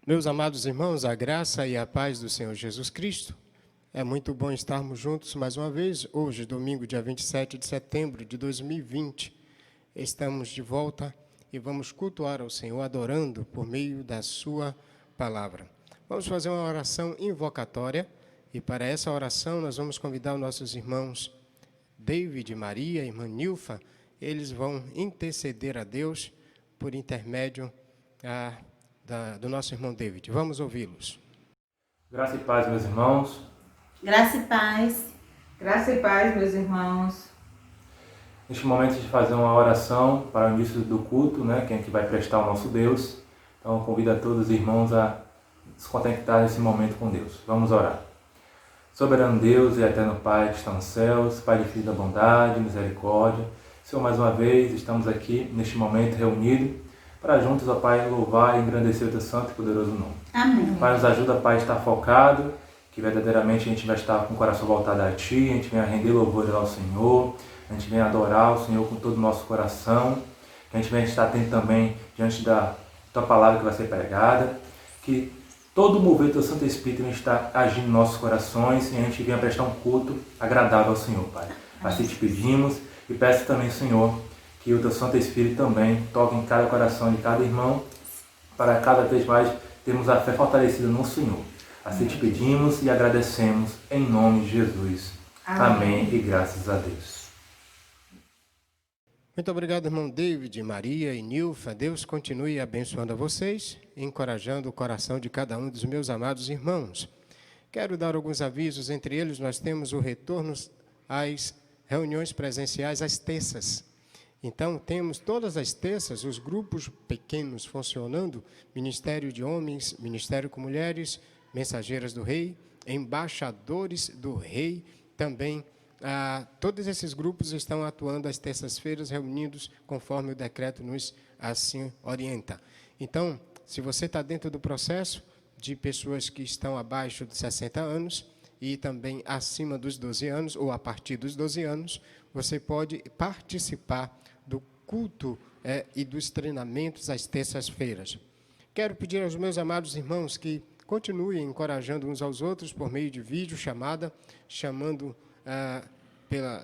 Meus amados irmãos, a graça e a paz do Senhor Jesus Cristo. É muito bom estarmos juntos mais uma vez, hoje, domingo, dia 27 de setembro de 2020. Estamos de volta e vamos cultuar ao Senhor, adorando por meio da sua palavra. Vamos fazer uma oração invocatória e para essa oração nós vamos convidar os nossos irmãos David, Maria, irmã Nilfa. Eles vão interceder a Deus por intermédio do nosso irmão David. Vamos ouvi-los. Graça e paz, meus irmãos. Graça e paz. Graça e paz, meus irmãos. Neste momento de fazer uma oração para o início do culto, quem é que vai prestar ao nosso Deus. Então, convido a todos os irmãos a se conectar nesse momento com Deus. Vamos orar. Soberano Deus e eterno Pai que está nos céus, Pai de infinita bondade, misericórdia. Senhor, mais uma vez estamos aqui neste momento reunidos para juntos, ó Pai, louvar e engrandecer o Teu santo e poderoso nome. Amém. Pai, nos ajuda, Pai, a estar focado, que verdadeiramente a gente vai estar com o coração voltado a Ti, a gente venha render louvores ao Senhor, a gente venha adorar o Senhor com todo o nosso coração, que a gente venha estar atento também diante da Tua palavra que vai ser pregada, que todo o mover do Teu Santo Espírito venha estar agindo em nossos corações e a gente venha prestar um culto agradável ao Senhor, Pai. Assim te pedimos e peço também, Senhor, que o Teu Santo Espírito também toque em cada coração de cada irmão, para cada vez mais termos a fé fortalecida no Senhor. Assim te pedimos e agradecemos em nome de Jesus. Amém e graças a Deus. Muito obrigado, irmão David, Maria e Nilfa. Deus continue abençoando a vocês e encorajando o coração de cada um dos meus amados irmãos. Quero dar alguns avisos, entre eles nós temos o retorno às reuniões presenciais às terças. Então, temos todas as terças os grupos pequenos funcionando, Ministério de Homens, Ministério com Mulheres, Mensageiras do Rei, Embaixadores do Rei, também todos esses grupos estão atuando às terças-feiras, reunidos conforme o decreto nos assim orienta. Então, se você está dentro do processo de pessoas que estão abaixo de 60 anos e também acima dos 12 anos, ou a partir dos 12 anos, você pode participar do culto e dos treinamentos às terças-feiras. Quero pedir aos meus amados irmãos que continuem encorajando uns aos outros por meio de vídeo, chamando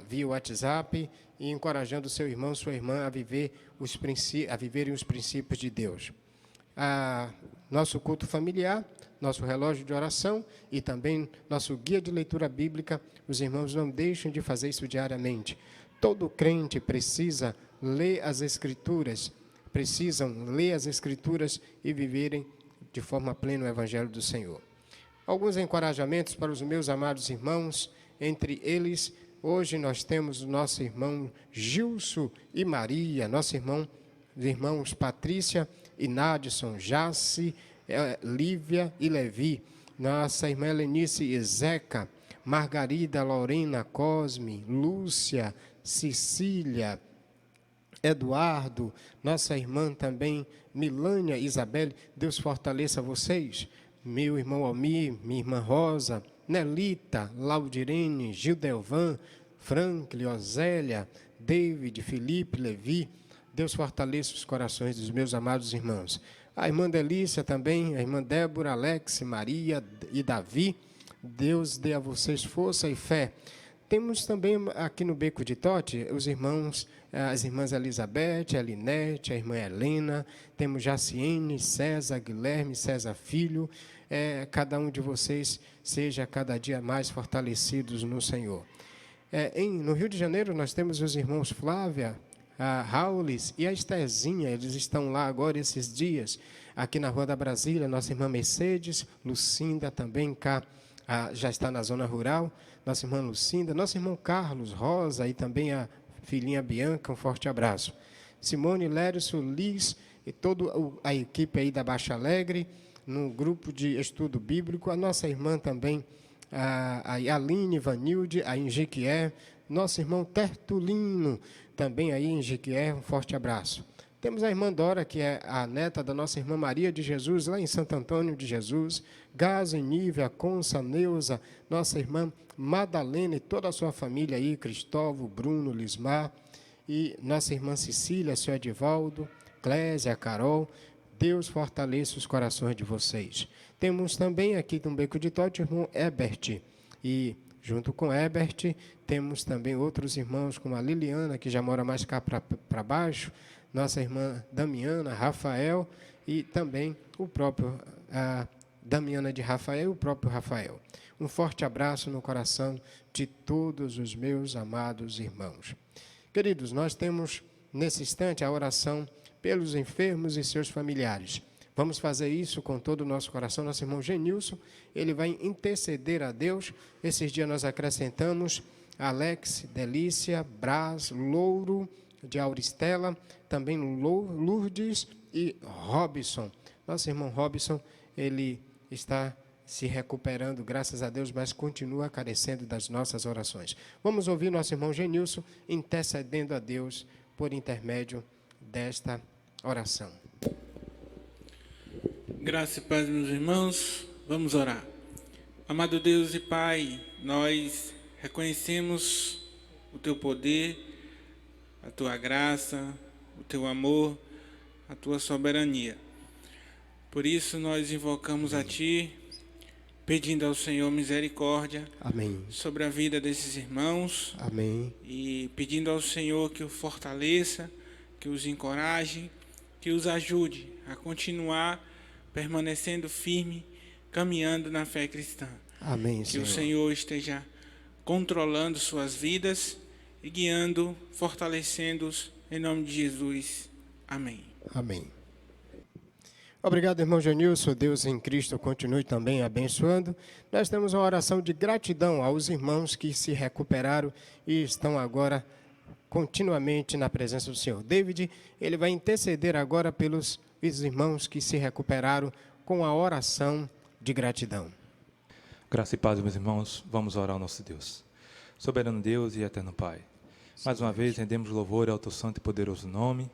via WhatsApp e encorajando seu irmão, sua irmã a viverem os princípios de Deus. Nosso culto familiar, nosso relógio de oração e também nosso guia de leitura bíblica, os irmãos não deixem de fazer isso diariamente. Todo crente precisa ler as Escrituras, precisam ler as Escrituras e viverem de forma plena o Evangelho do Senhor. Alguns encorajamentos para os meus amados irmãos, entre eles, hoje nós temos o nosso irmão Gilson e Maria, nossos irmãos Patrícia e Nadson, Jace, Lívia e Levi, nossa irmã Helenice e Zeca, Margarida, Lorena, Cosme, Lúcia, Cecília, Eduardo, nossa irmã também, Milânia, Isabelle. Deus fortaleça vocês. Meu irmão Almir, minha irmã Rosa, Nelita, Laudirene, Gildelvan, Franklin, Osélia, David, Felipe, Levi. Deus fortaleça os corações dos meus amados irmãos. A irmã Delícia também, a irmã Débora, Alex, Maria e Davi. Deus dê a vocês força e fé. Temos também aqui no Beco de Tote as irmãs Elizabeth, Elinete, a irmã Helena, temos Jaciene, César, Guilherme, César Filho. Cada um de vocês seja cada dia mais fortalecidos no Senhor. No Rio de Janeiro nós temos os irmãos Flávia, a Raulis e a Estherzinha, eles estão lá agora esses dias, aqui na Rua da Brasília, nossa irmã Mercedes, Lucinda também cá, já está na zona rural, nossa irmã Lucinda, nosso irmão Carlos, Rosa e também a filhinha Bianca, um forte abraço. Simone, Lércio, Liz e toda a equipe aí da Baixa Alegre, no grupo de estudo bíblico, a nossa irmã também, a Aline, Vanilde, a Enjequié, nosso irmão Tertulino, também aí em Jequié, um forte abraço. Temos a irmã Dora, que é a neta da nossa irmã Maria de Jesus, lá em Santo Antônio de Jesus, Gazo, Nívia, Consa, Neuza, nossa irmã Madalena e toda a sua família aí, Cristóvão, Bruno, Lismar, e nossa irmã Cecília, seu Edivaldo, Clésia, Carol. Deus fortaleça os corações de vocês. Temos também aqui no Beco de Tote o irmão Ebert. E junto com Ebert, temos também outros irmãos, como a Liliana, que já mora mais cá para baixo, nossa irmã Damiana, Rafael, e também o próprio Damiana de Rafael e o próprio Rafael. Um forte abraço no coração de todos os meus amados irmãos. Queridos, nós temos nesse instante a oração pelos enfermos e seus familiares. Vamos fazer isso com todo o nosso coração. Nosso irmão Genilson, ele vai interceder a Deus. Esses dias nós acrescentamos Alex, Delícia, Brás, Louro, de Auristela, também Lourdes e Robson. Nosso irmão Robson, ele está se recuperando, graças a Deus, mas continua carecendo das nossas orações. Vamos ouvir nosso irmão Genilson intercedendo a Deus por intermédio desta oração. Graça e paz, meus irmãos, vamos orar. Amado Deus e Pai, nós reconhecemos o Teu poder, a Tua graça, o Teu amor, a Tua soberania. Por isso nós invocamos a Ti, pedindo ao Senhor misericórdia. Amém. Sobre a vida desses irmãos. Amém. E pedindo ao Senhor que o fortaleça, que os encoraje, que os ajude a continuar permanecendo firme, caminhando na fé cristã. Amém, Senhor. Que o Senhor esteja controlando suas vidas e guiando, fortalecendo-os, em nome de Jesus. Amém. Amém. Obrigado, irmão Genilson. Deus em Cristo continue também abençoando. Nós temos uma oração de gratidão aos irmãos que se recuperaram e estão agora continuamente na presença do Senhor. David, ele vai interceder agora pelos irmãos que se recuperaram com a oração de gratidão. Graça e paz, meus irmãos, vamos orar ao nosso Deus. Soberano Deus e eterno Pai, mais uma vez rendemos louvor ao Teu santo e poderoso nome.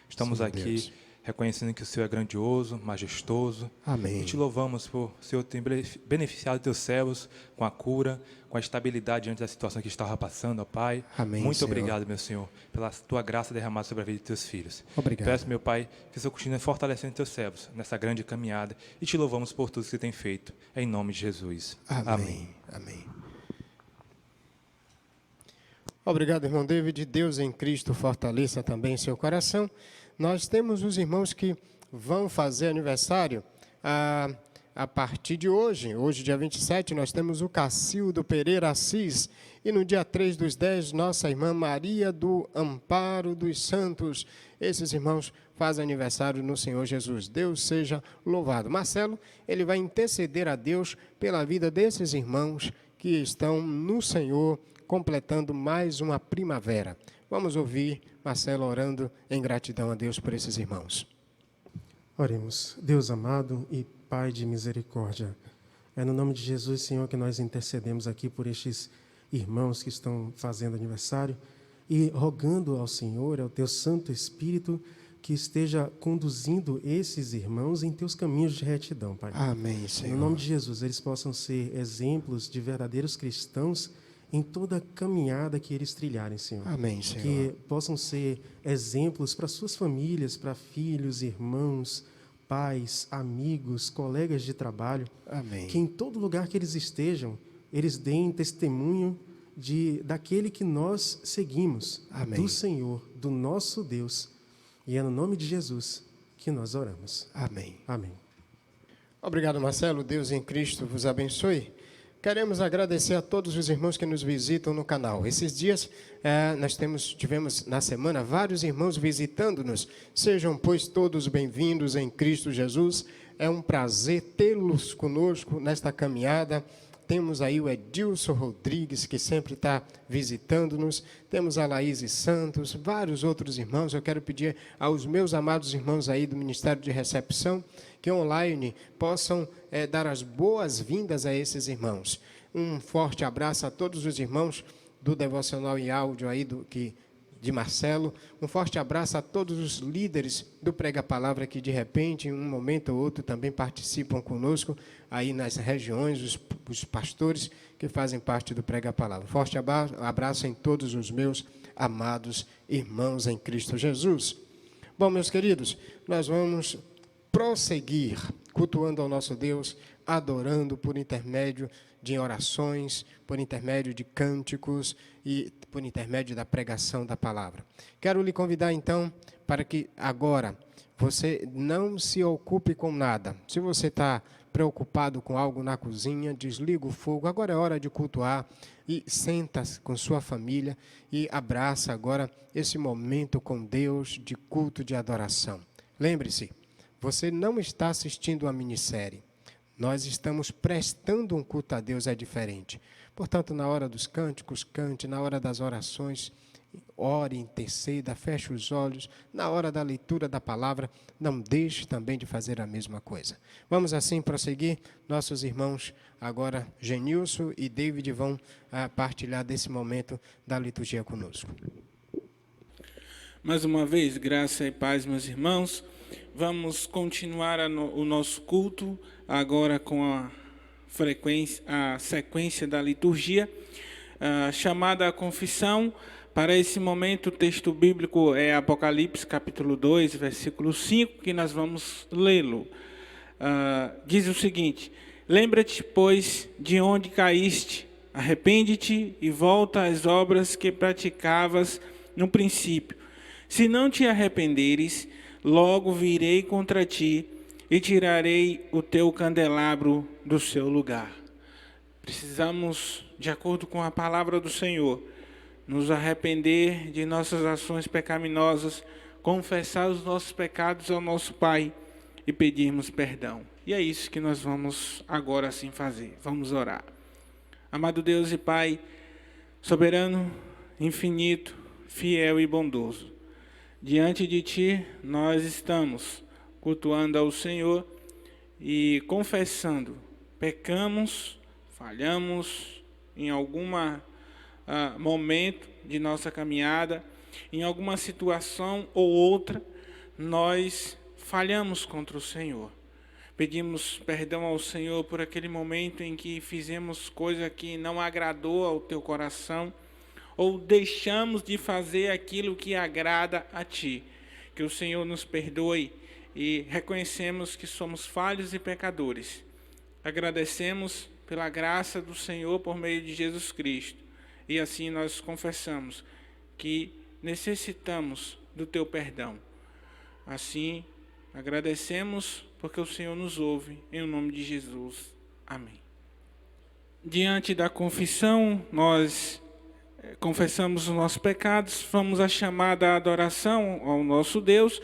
Estamos Sim, aqui Deus, reconhecendo que o Senhor é grandioso, majestoso. Amém. E te louvamos por o Senhor ter beneficiado teus servos com a cura, com a estabilidade diante da situação que estava passando, ó Pai. Amém, Muito Senhor. obrigado, meu Senhor, pela tua graça derramada sobre a vida de teus filhos. Obrigado. Peço, meu Pai, que o Senhor continue fortalecendo teus servos nessa grande caminhada e te louvamos por tudo que você tem feito, em nome de Jesus. Amém. Amém. Obrigado, irmão David. Deus em Cristo fortaleça também seu coração. Nós temos os irmãos que vão fazer aniversário a partir de hoje. Hoje, dia 27, nós temos o Cacildo Pereira Assis. E no dia 3/10, nossa irmã Maria do Amparo dos Santos. Esses irmãos fazem aniversário no Senhor Jesus. Deus seja louvado. Marcelo, ele vai interceder a Deus pela vida desses irmãos que estão no Senhor, completando mais uma primavera. Vamos ouvir Marcelo orando em gratidão a Deus por esses irmãos. Oremos. Deus amado e Pai de misericórdia, é no nome de Jesus, Senhor, que nós intercedemos aqui por estes irmãos que estão fazendo aniversário e rogando ao Senhor, ao Teu Santo Espírito, que esteja conduzindo esses irmãos em Teus caminhos de retidão, Pai. Amém, Senhor. No nome de Jesus, eles possam ser exemplos de verdadeiros cristãos em toda a caminhada que eles trilharem, Senhor. Amém, Senhor. Que possam ser exemplos para suas famílias, para filhos, irmãos, pais, amigos, colegas de trabalho. Amém. Que em todo lugar que eles estejam, eles deem testemunho daquele que nós seguimos, Amém. do Senhor, do nosso Deus. E é no nome de Jesus que nós oramos. Amém. Amém. Obrigado, Marcelo. Deus em Cristo vos abençoe. Queremos agradecer a todos os irmãos que nos visitam no canal. Esses dias nós tivemos na semana vários irmãos visitando-nos. Sejam, pois, todos bem-vindos em Cristo Jesus. É um prazer tê-los conosco nesta caminhada. Temos aí o Edilson Rodrigues, que sempre está visitando-nos. Temos a Laís Santos, vários outros irmãos. Eu quero pedir aos meus amados irmãos aí do Ministério de Recepção que online possam dar as boas-vindas a esses irmãos. Um forte abraço a todos os irmãos do Devocional em Áudio aí de Marcelo. Um forte abraço a todos os líderes do Prega Palavra que, de repente, em um momento ou outro, também participam conosco aí nas regiões, os pastores que fazem parte do Prega Palavra. Forte abraço em todos os meus amados irmãos em Cristo Jesus. Bom, meus queridos, nós vamos prosseguir cultuando ao nosso Deus, adorando por intermédio de orações, por intermédio de cânticos e por intermédio da pregação da palavra. Quero lhe convidar, então, para que agora você não se ocupe com nada. Se você está preocupado com algo na cozinha, desliga o fogo. Agora é hora de cultuar e senta com sua família e abraça agora esse momento com Deus de culto, de adoração. Lembre-se, você não está assistindo uma minissérie. Nós estamos prestando um culto a Deus, é diferente. Portanto, na hora dos cânticos, cante. Na hora das orações, ore, interceda, feche os olhos. Na hora da leitura da palavra, não deixe também de fazer a mesma coisa. Vamos assim prosseguir. Nossos irmãos, agora Genilson e David, vão partilhar desse momento da liturgia conosco. Mais uma vez, graça e paz, meus irmãos. Vamos continuar o nosso culto agora com a sequência da liturgia, chamada a confissão. Para esse momento, o texto bíblico é Apocalipse, capítulo 2, versículo 5, que nós vamos lê-lo. Diz o seguinte: lembra-te, pois, de onde caíste, arrepende-te e volta às obras que praticavas no princípio. Se não te arrependeres, logo virei contra ti e tirarei o teu candelabro do seu lugar. Precisamos, de acordo com a palavra do Senhor, nos arrepender de nossas ações pecaminosas, confessar os nossos pecados ao nosso Pai e pedirmos perdão. E é isso que nós vamos agora assim fazer. Vamos orar. Amado Deus e Pai, soberano, infinito, fiel e bondoso, diante de Ti nós estamos cultuando ao Senhor e confessando. Pecamos, falhamos em algum momento de nossa caminhada, em alguma situação ou outra, nós falhamos contra o Senhor. Pedimos perdão ao Senhor por aquele momento em que fizemos coisa que não agradou ao Teu coração, ou deixamos de fazer aquilo que agrada a Ti. Que o Senhor nos perdoe e reconhecemos que somos falhos e pecadores. Agradecemos pela graça do Senhor por meio de Jesus Cristo. E assim nós confessamos que necessitamos do Teu perdão. Assim, agradecemos porque o Senhor nos ouve, em nome de Jesus. Amém. Diante da confissão, nós confessamos os nossos pecados, vamos à chamada adoração ao nosso Deus,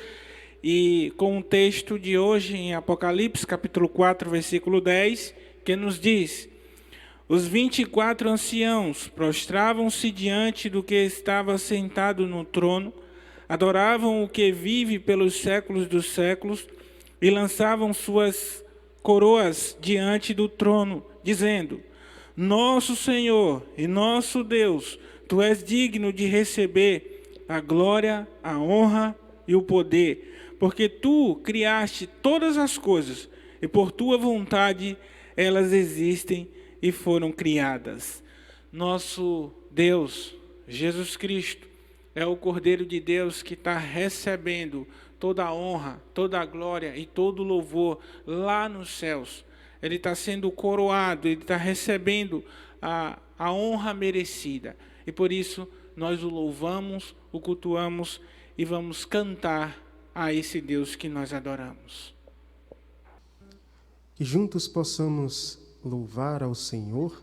e com o texto de hoje em Apocalipse, capítulo 4, versículo 10, que nos diz: os 24 anciãos prostravam-se diante do que estava sentado no trono, adoravam o que vive pelos séculos dos séculos e lançavam suas coroas diante do trono, dizendo: nosso Senhor e nosso Deus, Tu és digno de receber a glória, a honra e o poder, porque Tu criaste todas as coisas e por Tua vontade elas existem e foram criadas. Nosso Deus, Jesus Cristo, é o Cordeiro de Deus que está recebendo toda a honra, toda a glória e todo o louvor lá nos céus. Ele está sendo coroado, ele está recebendo a honra merecida. E por isso nós o louvamos, o cultuamos e vamos cantar a esse Deus que nós adoramos. Que juntos possamos louvar ao Senhor,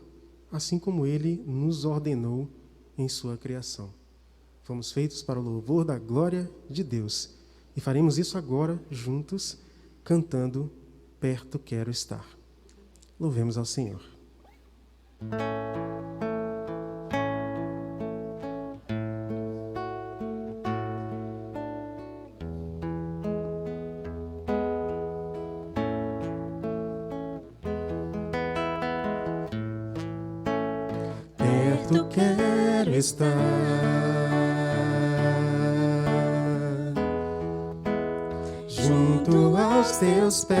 assim como Ele nos ordenou em sua criação. Fomos feitos para o louvor da glória de Deus. E faremos isso agora, juntos, cantando Perto Quero Estar. Louvemos ao Senhor. Perto quero estar, junto aos Teus pés,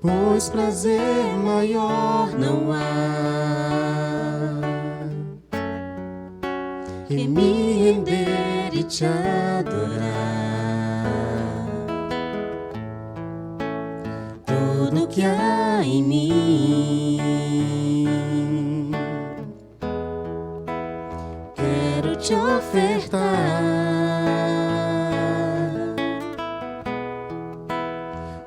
pois prazer maior não há que me render e te adorar. Tudo que há em mim quero te ofertar,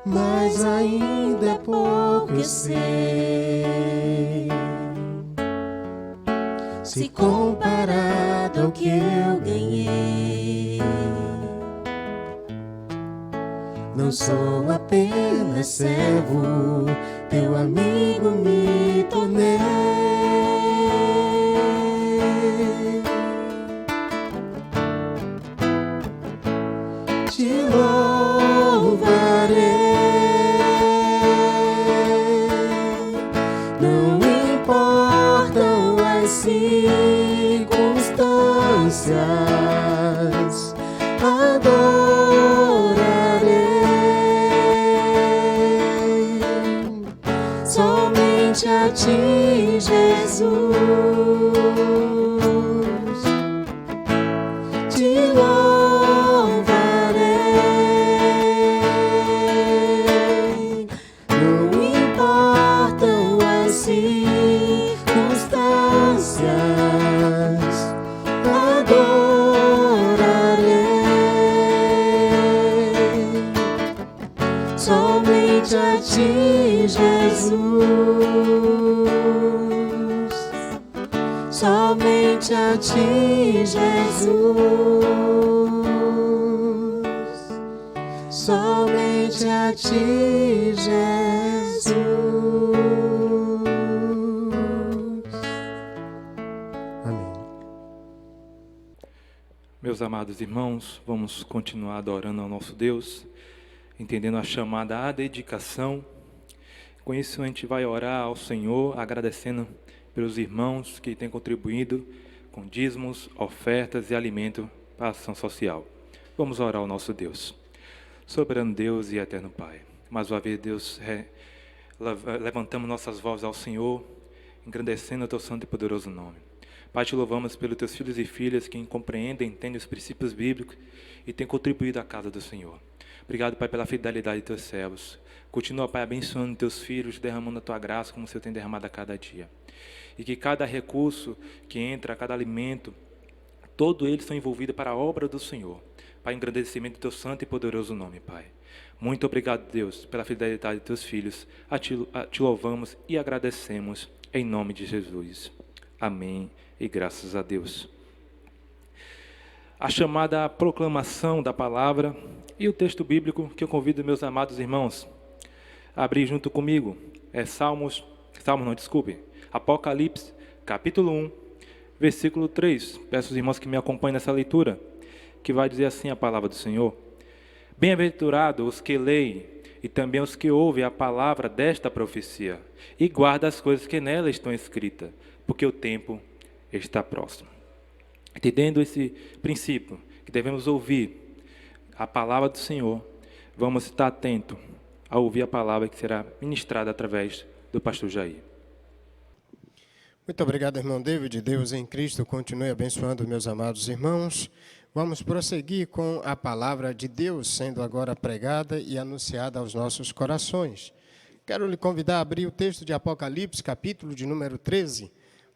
mas ainda é pouco, eu sei, se comparado ao que eu ganhei. Não sou apenas servo, teu amigo me tornei. Te louvarei, não importam as circunstâncias, adorarei somente a ti, Jesus. Te louvarei, não importam as circunstâncias, adorarei somente a ti, Jesus. Somente a ti, Jesus. Somente a ti, Jesus. Amém. Meus amados irmãos, vamos continuar adorando ao nosso Deus, entendendo a chamada à dedicação. Com isso a gente vai orar ao Senhor, agradecendo pelos irmãos que têm contribuído com dízimos, ofertas e alimento para a ação social. Vamos orar ao nosso Deus. Soberano Deus e eterno Pai, mais uma vez, Deus, levantamos nossas vozes ao Senhor, engrandecendo o teu santo e poderoso nome. Pai, te louvamos pelos teus filhos e filhas que compreendem, entendem os princípios bíblicos e têm contribuído à casa do Senhor. Obrigado, Pai, pela fidelidade de teus servos. Continua, Pai, abençoando teus filhos, derramando a tua graça como o Senhor tem derramado a cada dia. E que cada recurso que entra, cada alimento, todos eles são envolvidos para a obra do Senhor. Pai, engrandecimento do teu santo e poderoso nome, Pai. Muito obrigado, Deus, pela fidelidade de teus filhos. Te louvamos e agradecemos em nome de Jesus. Amém e graças a Deus. A chamada proclamação da palavra e o texto bíblico que eu convido meus amados irmãos a abrir junto comigo é Apocalipse, capítulo 1, versículo 3. Peço aos irmãos que me acompanhem nessa leitura, que vai dizer assim a palavra do Senhor. Bem-aventurados os que leem e também os que ouvem a palavra desta profecia e guardam as coisas que nela estão escritas, porque o tempo está próximo. Entendendo esse princípio, que devemos ouvir a palavra do Senhor, vamos estar atentos a ouvir a palavra que será ministrada através do pastor Jair. Muito obrigado, irmão David. Deus em Cristo continue abençoando meus amados irmãos. Vamos prosseguir com a palavra de Deus, sendo agora pregada e anunciada aos nossos corações. Quero lhe convidar a abrir o texto de Apocalipse, capítulo de número 13.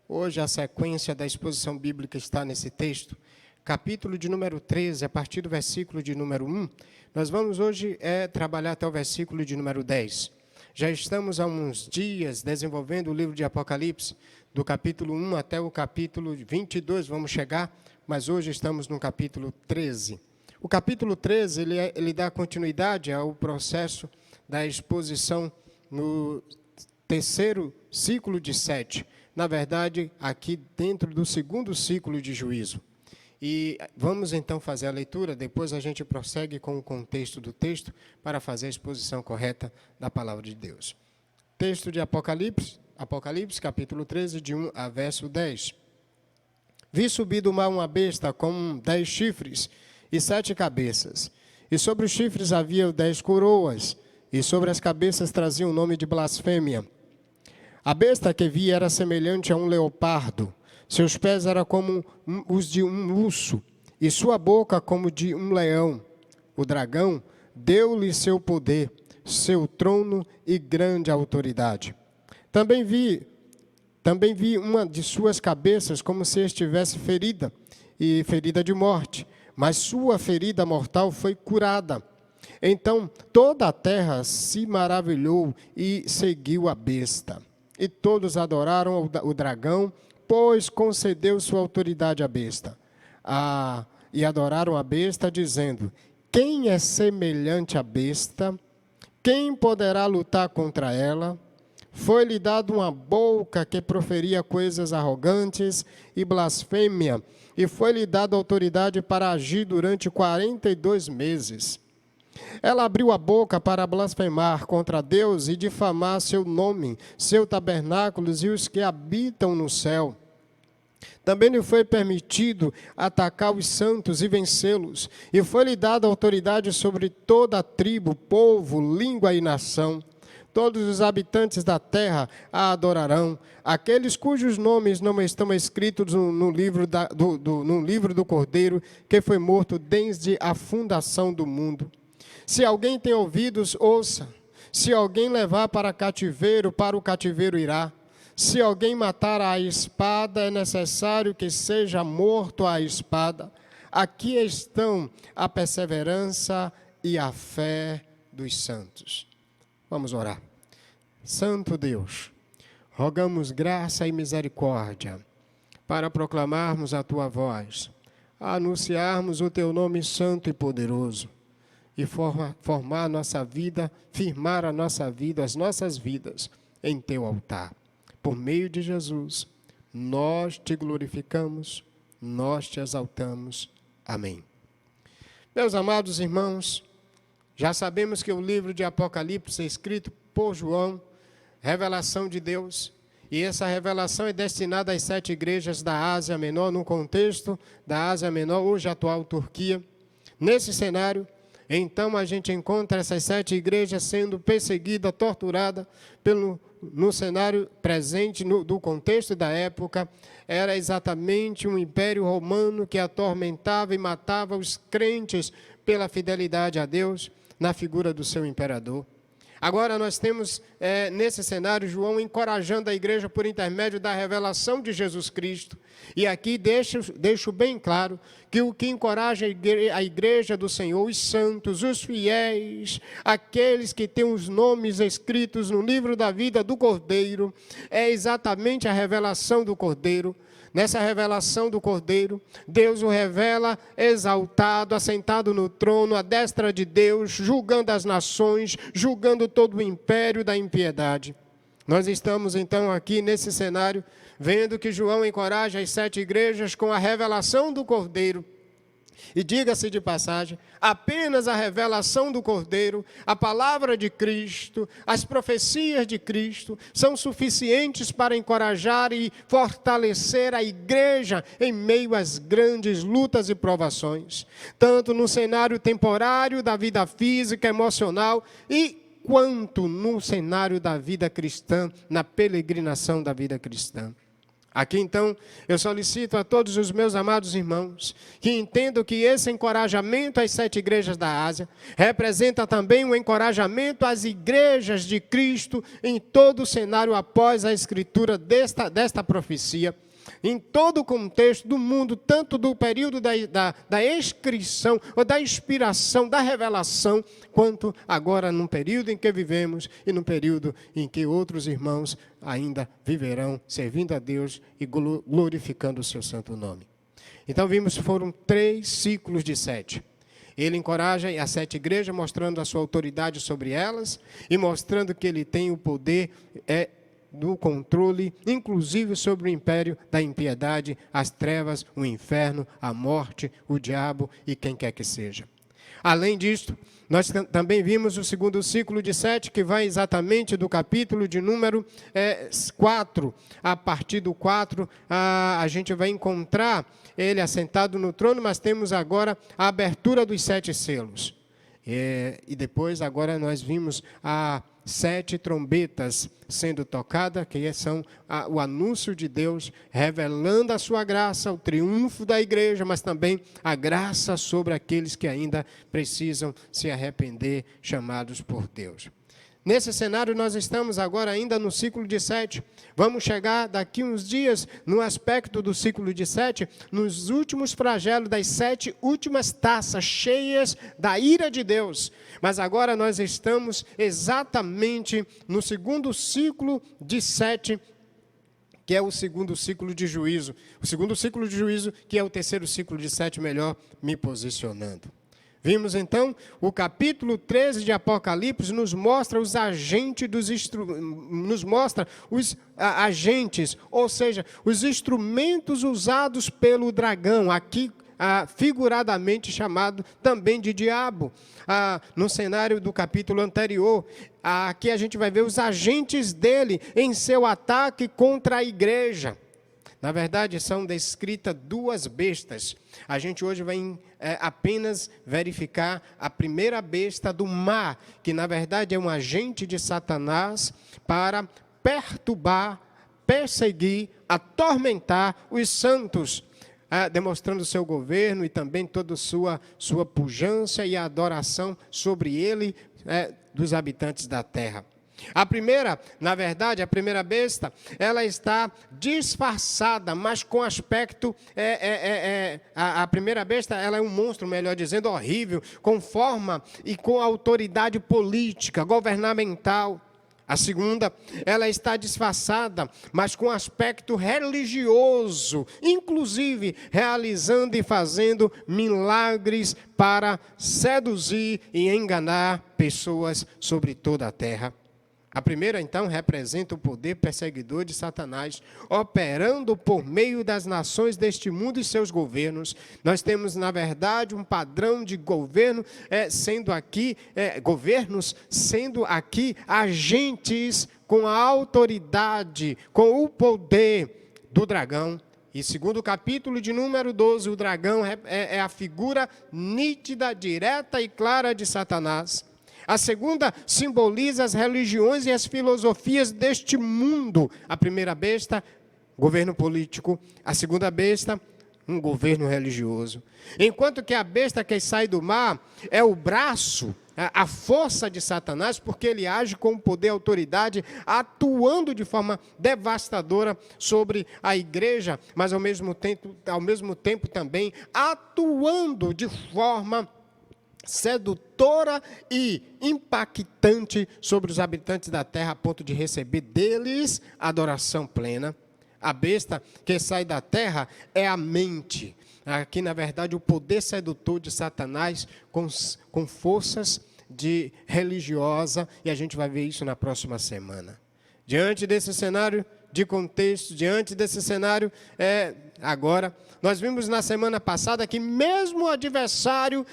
Hoje a sequência da exposição bíblica está nesse texto. Capítulo de número 13, a partir do versículo de número 1. Nós vamos hoje trabalhar até o versículo de número 10. Já estamos há uns dias desenvolvendo o livro de Apocalipse, do capítulo 1 até o capítulo 22, vamos chegar, mas hoje estamos no capítulo 13. O capítulo 13, ele dá continuidade ao processo da exposição no terceiro ciclo de 7. Na verdade, aqui dentro do segundo ciclo de juízo. E vamos então fazer a leitura, depois a gente prossegue com o contexto do texto para fazer a exposição correta da palavra de Deus. Texto de Apocalipse, capítulo 13, de 1 a verso 10. Vi subir do mar uma besta com 10 chifres e 7 cabeças, e sobre os chifres havia 10 coroas, e sobre as cabeças trazia o nome de blasfêmia. A besta que vi era semelhante a um leopardo, seus pés eram como os de um urso, e sua boca como de um leão. O dragão deu-lhe seu poder, seu trono e grande autoridade. Também vi uma de suas cabeças como se estivesse ferida, e ferida de morte, mas sua ferida mortal foi curada. Então toda a terra se maravilhou e seguiu a besta. E todos adoraram o dragão, pois concedeu sua autoridade à besta. E adoraram a besta, dizendo: quem é semelhante à besta? Quem poderá lutar contra ela? Foi-lhe dado uma boca que proferia coisas arrogantes e blasfêmia, e foi-lhe dada autoridade para agir durante 42 meses. Ela abriu a boca para blasfemar contra Deus e difamar seu nome, seu tabernáculo e os que habitam no céu. Também lhe foi permitido atacar os santos e vencê-los, e foi-lhe dada autoridade sobre toda a tribo, povo, língua e nação. Todos os habitantes da terra a adorarão, aqueles cujos nomes não estão escritos no livro do Cordeiro, que foi morto desde a fundação do mundo. Se alguém tem ouvidos, ouça. Se alguém levar para o cativeiro irá. Se alguém matar à espada, é necessário que seja morto à espada. Aqui estão a perseverança e a fé dos santos. Vamos orar. Santo Deus, rogamos graça e misericórdia para proclamarmos a Tua voz, anunciarmos o Teu nome santo e poderoso e formar a nossa vida, firmar a nossa vida, as nossas vidas em Teu altar. Por meio de Jesus, nós Te glorificamos, nós Te exaltamos. Amém. Meus amados irmãos, já sabemos que o livro de Apocalipse é escrito por João, revelação de Deus, e essa revelação é destinada às 7 igrejas da Ásia Menor, no contexto da Ásia Menor, hoje atual Turquia. Nesse cenário, então a gente encontra essas 7 igrejas sendo perseguidas, torturadas, no cenário presente, do contexto da época, era exatamente um império romano que atormentava e matava os crentes pela fidelidade a Deus, na figura do seu imperador. Agora nós temos, nesse cenário, João encorajando a igreja por intermédio da revelação de Jesus Cristo. E aqui deixo bem claro que o que encoraja a igreja do Senhor, os santos, os fiéis, aqueles que têm os nomes escritos no livro da vida do Cordeiro, é exatamente a revelação do Cordeiro. Nessa revelação do Cordeiro, Deus o revela exaltado, assentado no trono, à destra de Deus, julgando as nações, julgando todo o império da impiedade. Nós estamos, então, aqui nesse cenário, vendo que João encoraja as 7 igrejas com a revelação do Cordeiro. E diga-se de passagem, apenas a revelação do Cordeiro, a palavra de Cristo, as profecias de Cristo, são suficientes para encorajar e fortalecer a igreja em meio às grandes lutas e provações, tanto no cenário temporário da vida física, emocional, quanto no cenário da vida cristã, na peregrinação da vida cristã. Aqui, então, eu solicito a todos os meus amados irmãos que entendam que esse encorajamento às 7 igrejas da Ásia representa também um encorajamento às igrejas de Cristo em todo o cenário após a escritura desta profecia, em todo o contexto do mundo, tanto do período da inscrição ou da inspiração, da revelação, quanto agora no período em que vivemos e no período em que outros irmãos ainda viverão servindo a Deus e glorificando o seu santo nome. Então vimos que foram 3 ciclos de 7. Ele encoraja as 7 igrejas, mostrando a sua autoridade sobre elas e mostrando que ele tem o poder do controle, inclusive sobre o império da impiedade, as trevas, o inferno, a morte, o diabo e quem quer que seja. Além disto, nós também vimos o segundo ciclo de 7, que vai exatamente do capítulo de número 4. A partir do 4, a gente vai encontrar ele assentado no trono, mas temos agora a abertura dos 7 selos. E depois, agora, nós vimos a 7 trombetas sendo tocadas, que são o anúncio de Deus, revelando a sua graça, o triunfo da igreja, mas também a graça sobre aqueles que ainda precisam se arrepender, chamados por Deus. Nesse cenário, nós estamos agora ainda no ciclo de 7. Vamos chegar daqui uns dias no aspecto do ciclo de 7, nos últimos flagelos das 7 últimas taças cheias da ira de Deus. Mas agora nós estamos exatamente no segundo ciclo de 7, que é o segundo ciclo de juízo. O segundo ciclo de juízo, que é o terceiro ciclo de 7, melhor me posicionando. Vimos então, o capítulo 13 de Apocalipse nos mostra os agentes agentes, ou seja, os instrumentos usados pelo dragão, aqui figuradamente chamado também de diabo. No cenário do capítulo anterior, aqui a gente vai ver os agentes dele em seu ataque contra a igreja. Na verdade, são descritas 2 bestas. A gente hoje vai apenas verificar a primeira besta do mar, que na verdade é um agente de Satanás para perturbar, perseguir, atormentar os santos, demonstrando seu governo e também toda sua pujança e a adoração sobre ele, dos habitantes da terra. A primeira, na verdade, a primeira besta, ela está disfarçada, mas com aspecto, a primeira besta, ela é um monstro, melhor dizendo, horrível, com forma e com autoridade política, governamental. A segunda, ela está disfarçada, mas com aspecto religioso, inclusive realizando e fazendo milagres para seduzir e enganar pessoas sobre toda a terra. A primeira, então, representa o poder perseguidor de Satanás, operando por meio das nações deste mundo e seus governos. Nós temos, na verdade, um padrão de governo, governos sendo aqui agentes com a autoridade, com o poder do dragão. E segundo o capítulo de número 12, o dragão é a figura nítida, direta e clara de Satanás. A segunda simboliza as religiões e as filosofias deste mundo. A primeira besta, governo político. A segunda besta, um governo religioso. Enquanto que a besta que sai do mar é o braço, a força de Satanás, porque ele age com poder e autoridade, atuando de forma devastadora sobre a igreja, mas ao mesmo tempo também atuando de forma sedutora e impactante sobre os habitantes da terra, a ponto de receber deles adoração plena. A besta que sai da terra é a mente. Aqui, na verdade, o poder sedutor de Satanás com forças de religiosa, e a gente vai ver isso na próxima semana. Diante desse cenário de contexto, diante desse cenário, agora, nós vimos na semana passada que mesmo o adversário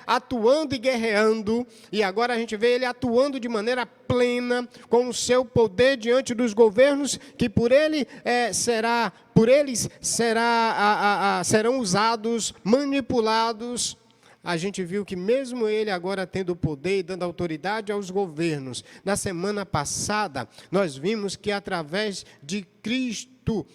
atuando e guerreando, e agora a gente vê ele atuando de maneira plena, com o seu poder diante dos governos, que por eles serão usados, manipulados. A gente viu que mesmo ele agora tendo poder e dando autoridade aos governos, na semana passada, nós vimos que através de Cristo,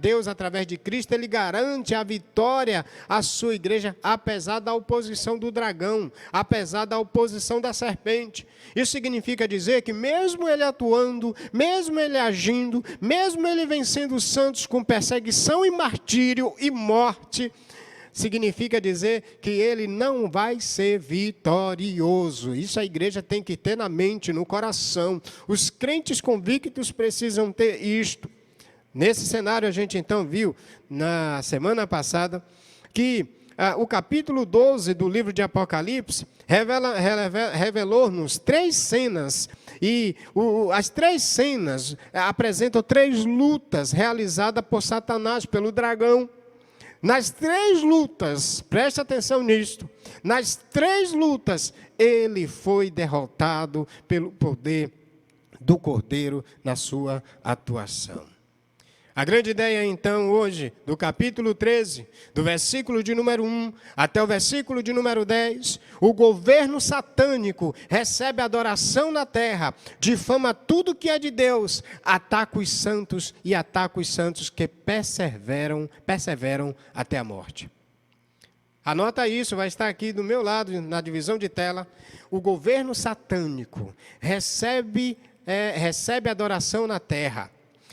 Deus, através de Cristo, ele garante a vitória à sua igreja, apesar da oposição do dragão, apesar da oposição da serpente. Isso significa dizer que mesmo ele atuando, mesmo ele agindo, mesmo ele vencendo os santos com perseguição e martírio e morte, significa dizer que ele não vai ser vitorioso. Isso a igreja tem que ter na mente, no coração. Os crentes convictos precisam ter isto. Nesse cenário, a gente então viu, na semana passada, que o capítulo 12 do livro de Apocalipse revelou-nos 3 cenas. E as 3 cenas apresentam 3 lutas realizadas por Satanás, pelo dragão. Nas 3 lutas, preste atenção nisto, nas 3 lutas, ele foi derrotado pelo poder do Cordeiro na sua atuação. A grande ideia, então, hoje, do capítulo 13, do versículo de número 1 até o versículo de número 10, o governo satânico recebe adoração na terra, difama tudo que é de Deus, ataca os santos e ataca os santos que perseveram até a morte. Anota isso, vai estar aqui do meu lado, na divisão de tela. O governo satânico recebe adoração na terra,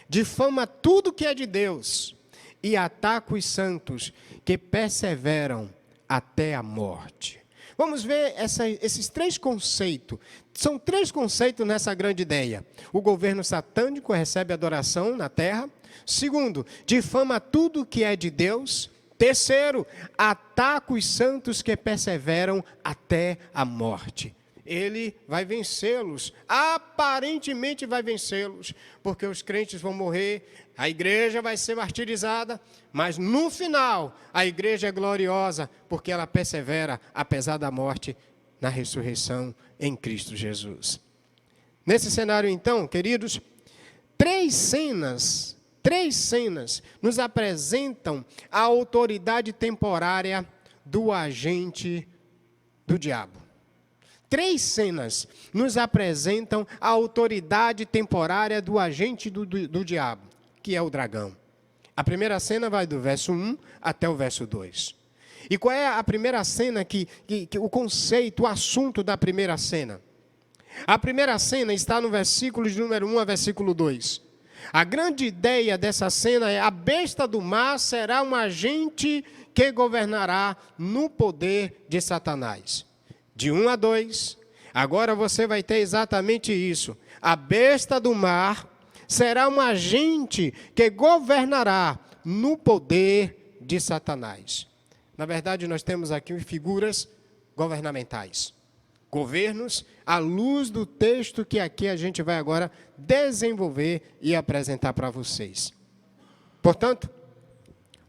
difama tudo que é de Deus e ataca os santos que perseveram até a morte. Vamos ver esses três conceitos. São três conceitos nessa grande ideia. O governo satânico recebe adoração na terra. Segundo, difama tudo que é de Deus. Terceiro, ataca os santos que perseveram até a morte. Ele vai vencê-los, aparentemente vai vencê-los, porque os crentes vão morrer, a igreja vai ser martirizada, mas no final a igreja é gloriosa, porque ela persevera, apesar da morte, na ressurreição em Cristo Jesus. Nesse cenário então, queridos, três cenas nos apresentam a autoridade temporária do agente do diabo. Três cenas nos apresentam a autoridade temporária do agente do diabo, que é o dragão. A primeira cena vai do verso 1 até o verso 2. E qual é a primeira cena, o conceito, o assunto da primeira cena? A primeira cena está no versículo de número 1 a versículo 2. A grande ideia dessa cena é: a besta do mar será um agente que governará no poder de Satanás. De 1 a 2, agora você vai ter exatamente isso. A besta do mar será um agente que governará no poder de Satanás. Na verdade, nós temos aqui figuras governamentais. Governos, à luz do texto que aqui a gente vai agora desenvolver e apresentar para vocês. Portanto,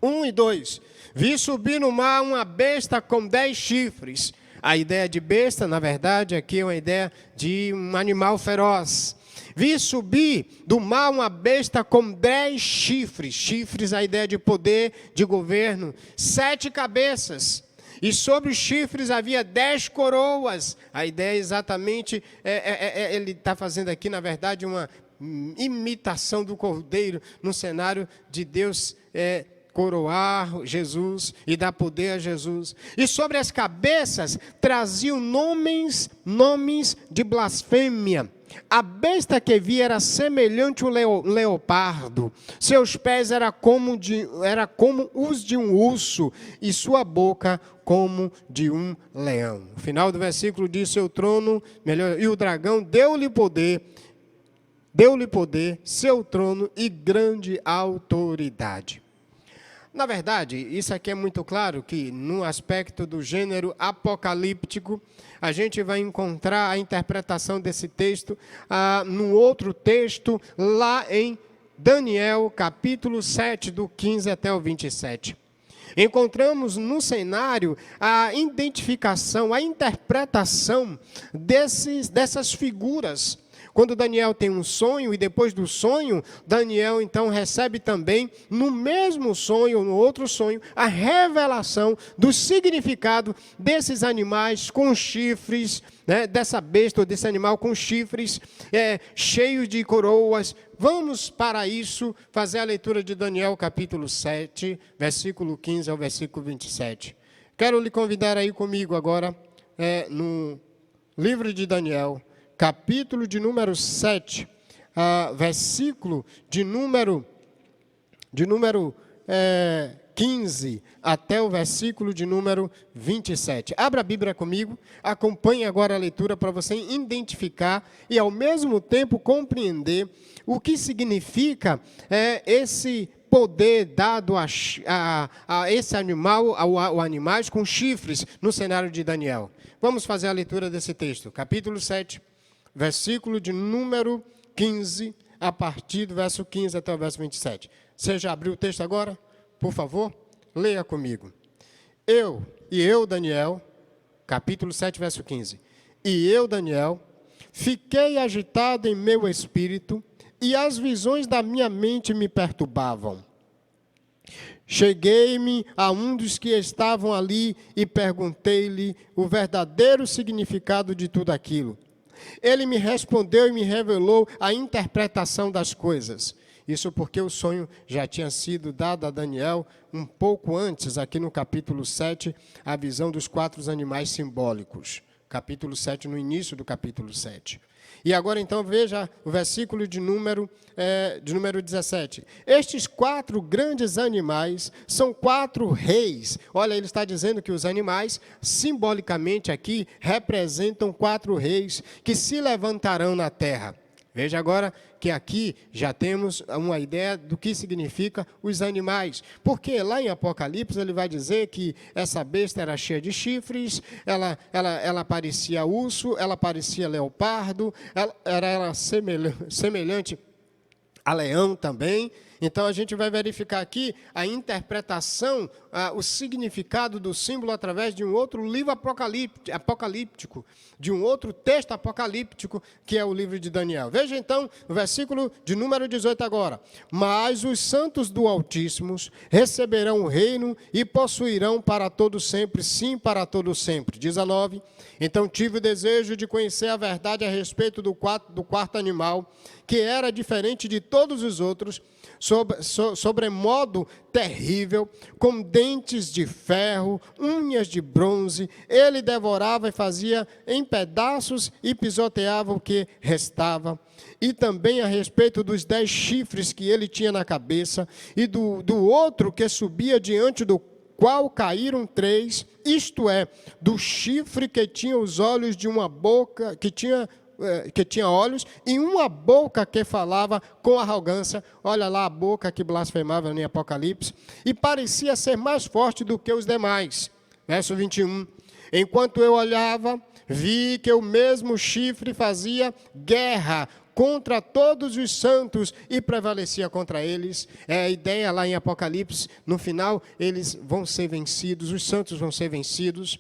1 e 2. Vi subir no mar uma besta com 10 chifres. A ideia de besta, na verdade, aqui é uma ideia de um animal feroz. Vi subir do mar uma besta com 10 chifres. Chifres, a ideia de poder, de governo. 7 cabeças. E sobre os chifres havia 10 coroas. A ideia exatamente, ele está fazendo aqui, na verdade, uma imitação do cordeiro, no cenário de Deus coroar Jesus e dar poder a Jesus. E sobre as cabeças traziam nomes de blasfêmia. A besta que vi era semelhante ao leopardo. Seus pés eram como os de um urso e sua boca como de um leão. No final do versículo diz: seu trono, e o dragão deu-lhe poder, seu trono e grande autoridade. Na verdade, isso aqui é muito claro que no aspecto do gênero apocalíptico, a gente vai encontrar a interpretação desse texto no outro texto, lá em Daniel, capítulo 7, do 15 até o 27. Encontramos no cenário a identificação, a interpretação dessas figuras. Quando Daniel tem um sonho, e depois do sonho, Daniel então recebe também, no mesmo sonho, no outro sonho, a revelação do significado desses animais com chifres, né, dessa besta ou desse animal com chifres, cheios de coroas. Vamos, para isso, fazer a leitura de Daniel, capítulo 7, versículo 15 ao versículo 27. Quero lhe convidar aí comigo agora, no livro de Daniel, capítulo de número 7, versículo de número 15 até o versículo de número 27. Abra a Bíblia comigo, acompanhe agora a leitura para você identificar e ao mesmo tempo compreender o que significa esse poder dado a esse animal, ao animais com chifres no cenário de Daniel. Vamos fazer a leitura desse texto, capítulo 7, versículo de número 15, a partir do verso 15 até o verso 27. Você já abriu o texto agora? Por favor, leia comigo. Eu, Daniel, capítulo 7, verso 15. E eu, Daniel, fiquei agitado em meu espírito e as visões da minha mente me perturbavam. Cheguei-me a um dos que estavam ali e perguntei-lhe o verdadeiro significado de tudo aquilo. Ele me respondeu e me revelou a interpretação das coisas. Isso porque o sonho já tinha sido dado a Daniel um pouco antes, aqui no capítulo 7, a visão dos 4 animais simbólicos. Capítulo 7, no início do capítulo 7. E agora, então, veja o versículo de número 17. Estes 4 grandes animais são 4 reis. Olha, ele está dizendo que os animais, simbolicamente aqui, representam 4 reis que se levantarão na terra. Veja agora que aqui já temos uma ideia do que significa os animais. Porque lá em Apocalipse ele vai dizer que essa besta era cheia de chifres, ela parecia urso, ela parecia leopardo, ela era semelhante a leão também. Então, a gente vai verificar aqui a interpretação, o significado do símbolo através de um outro livro apocalíptico, de um outro texto apocalíptico, que é o livro de Daniel. Veja, então, o versículo de número 18 agora. Mas os santos do Altíssimo receberão o reino e possuirão para todo sempre, sim, para todo sempre. 19. Então, tive o desejo de conhecer a verdade a respeito do quarto animal, que era diferente de todos os outros, sobremodo terrível, com dentes de ferro, unhas de bronze. Ele devorava e fazia em pedaços e pisoteava o que restava. E também a respeito dos 10 chifres que ele tinha na cabeça, e do outro que subia diante do qual caíram 3, isto é, do chifre que tinha os olhos de uma boca, que tinha olhos, e uma boca que falava com arrogância. Olha lá a boca que blasfemava em Apocalipse, e parecia ser mais forte do que os demais. Verso 21. Enquanto eu olhava, vi que o mesmo chifre fazia guerra contra todos os santos e prevalecia contra eles. É a ideia lá em Apocalipse, no final eles vão ser vencidos, os santos vão ser vencidos.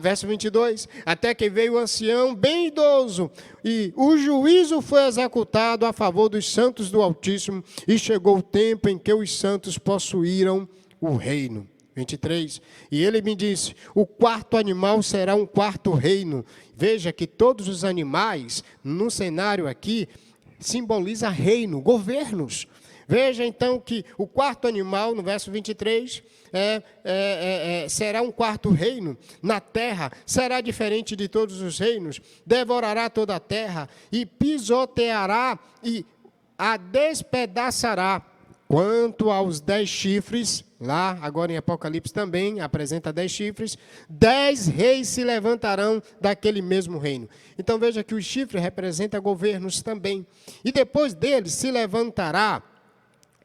Verso 22, até que veio o ancião bem idoso, e o juízo foi executado a favor dos santos do Altíssimo, e chegou o tempo em que os santos possuíram o reino. 23, e ele me disse, o quarto animal será um quarto reino. Veja que todos os animais, no cenário aqui, simboliza reino, governos. Veja então que o quarto animal, no verso 23, será um quarto reino na terra, será diferente de todos os reinos, devorará toda a terra e pisoteará e a despedaçará. Quanto aos 10 chifres, lá agora em Apocalipse também apresenta 10 chifres, 10 reis se levantarão daquele mesmo reino. Então veja que o chifre representa governos também. E depois dele se levantará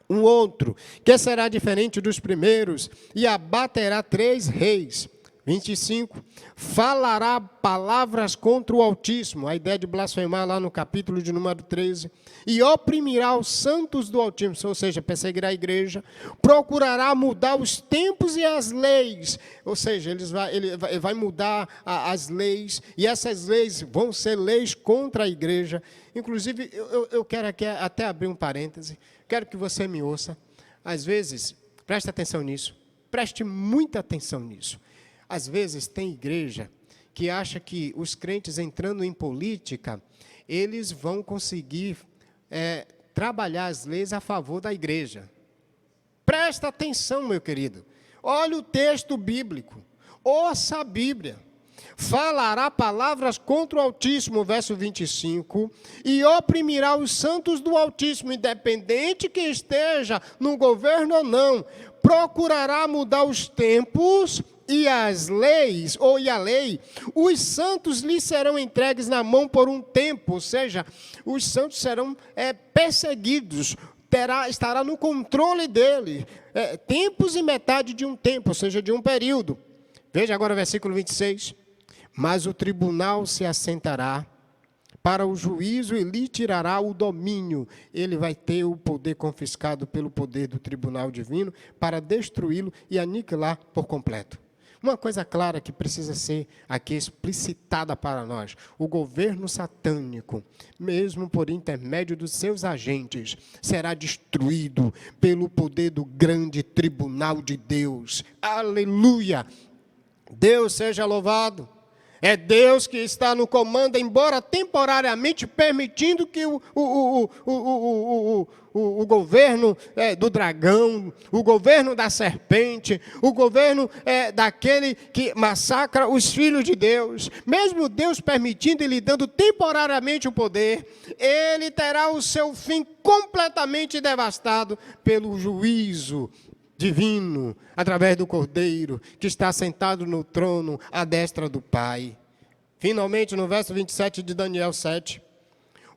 um outro, que será diferente dos primeiros, e abaterá 3 reis. 25, falará palavras contra o Altíssimo, a ideia de blasfemar lá no capítulo de número 13, e oprimirá os santos do Altíssimo, ou seja, perseguirá a igreja, procurará mudar os tempos e as leis, ou seja, ele vai mudar as leis, e essas leis vão ser leis contra a igreja. Inclusive, eu quero aqui até abrir um parêntese, quero que você me ouça. Às vezes, preste atenção nisso, preste muita atenção nisso. Às vezes tem igreja que acha que os crentes entrando em política, eles vão conseguir trabalhar as leis a favor da igreja. Presta atenção, meu querido. Olha o texto bíblico. Ouça a Bíblia. Falará palavras contra o Altíssimo, verso 25, e oprimirá os santos do Altíssimo, independente que esteja no governo ou não. Procurará mudar os tempos e as leis, e a lei, os santos lhes serão entregues na mão por um tempo, ou seja, os santos serão perseguidos, estará no controle dele, tempos e metade de um tempo, ou seja, de um período. Veja agora o versículo 26, mas o tribunal se assentará para o juízo e lhe tirará o domínio. Ele vai ter o poder confiscado pelo poder do tribunal divino para destruí-lo e aniquilar por completo. Uma coisa clara que precisa ser aqui explicitada para nós: o governo satânico, mesmo por intermédio dos seus agentes, será destruído pelo poder do grande tribunal de Deus. Aleluia! Deus seja louvado. É Deus que está no comando, embora temporariamente permitindo que o governo do dragão, o governo da serpente, o governo daquele que massacra os filhos de Deus, mesmo Deus permitindo e lhe dando temporariamente o poder, ele terá o seu fim completamente devastado pelo juízo divino, através do Cordeiro, que está sentado no trono à destra do Pai. Finalmente, no verso 27 de Daniel 7,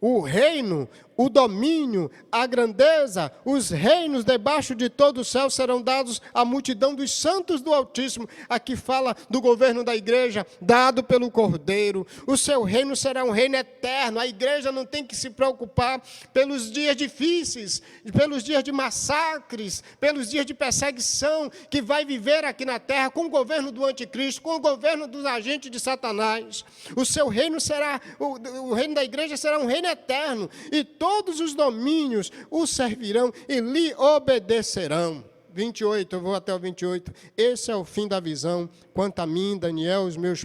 o reino, o domínio, a grandeza, os reinos debaixo de todo o céu serão dados à multidão dos santos do Altíssimo. Aqui fala do governo da igreja, dado pelo Cordeiro. O seu reino será um reino eterno. A igreja não tem que se preocupar pelos dias difíceis, pelos dias de massacres, pelos dias de perseguição que vai viver aqui na terra com o governo do anticristo, com o governo dos agentes de Satanás. O seu reino será, o reino da igreja será um reino eterno, e todos os domínios o servirão e lhe obedecerão. 28, eu vou até o 28. Esse é o fim da visão. Quanto a mim, Daniel, os meus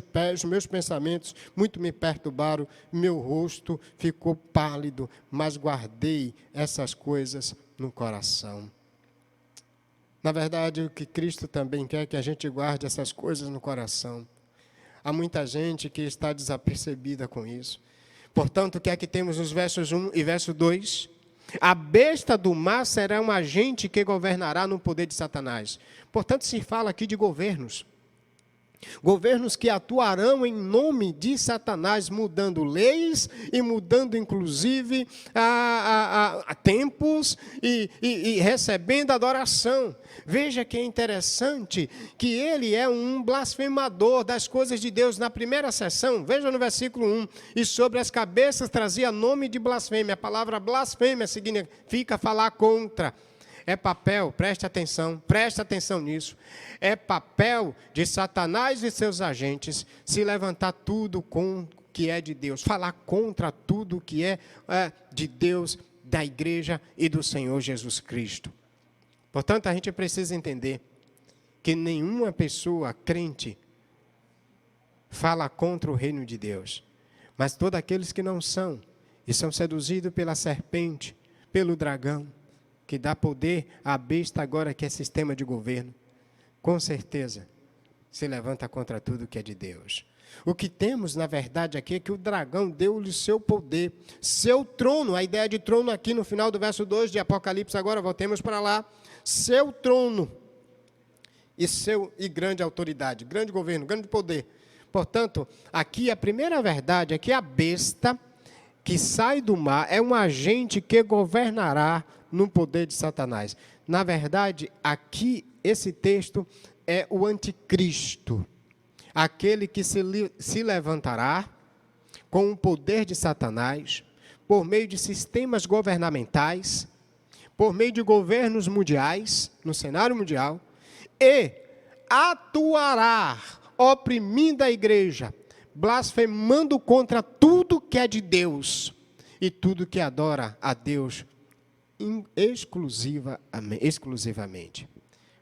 pensamentos muito me perturbaram, meu rosto ficou pálido, mas guardei essas coisas no coração. Na verdade, o que Cristo também quer é que a gente guarde essas coisas no coração. Há muita gente que está desapercebida com isso. Portanto, o que é que temos nos versos 1 e verso 2? A besta do mar será um agente que governará no poder de Satanás. Portanto, se fala aqui de governos. Governos que atuarão em nome de Satanás, mudando leis e mudando, inclusive, a tempos e recebendo adoração. Veja que é interessante que ele é um blasfemador das coisas de Deus. Na primeira sessão, veja no versículo 1, e sobre as cabeças trazia nome de blasfêmia. A palavra blasfêmia significa falar contra. É papel, preste atenção nisso, é papel de Satanás e seus agentes se levantar tudo com que é de Deus, falar contra tudo que é de Deus, da igreja e do Senhor Jesus Cristo. Portanto, a gente precisa entender que nenhuma pessoa crente fala contra o reino de Deus, mas todos aqueles que não são e são seduzidos pela serpente, pelo dragão, que dá poder à besta agora que é sistema de governo, com certeza se levanta contra tudo que é de Deus. O que temos, na verdade, aqui é que o dragão deu-lhe seu poder, seu trono, a ideia de trono aqui no final do verso 2 de Apocalipse, agora voltemos para lá, seu trono e grande autoridade, grande governo, grande poder. Portanto, aqui a primeira verdade é que a besta que sai do mar é um agente que governará no poder de Satanás. Na verdade, aqui, esse texto é o anticristo, aquele que se levantará com o poder de Satanás, por meio de sistemas governamentais, por meio de governos mundiais, no cenário mundial, e atuará oprimindo a igreja, blasfemando contra tudo que é de Deus e tudo que adora a Deus exclusivamente.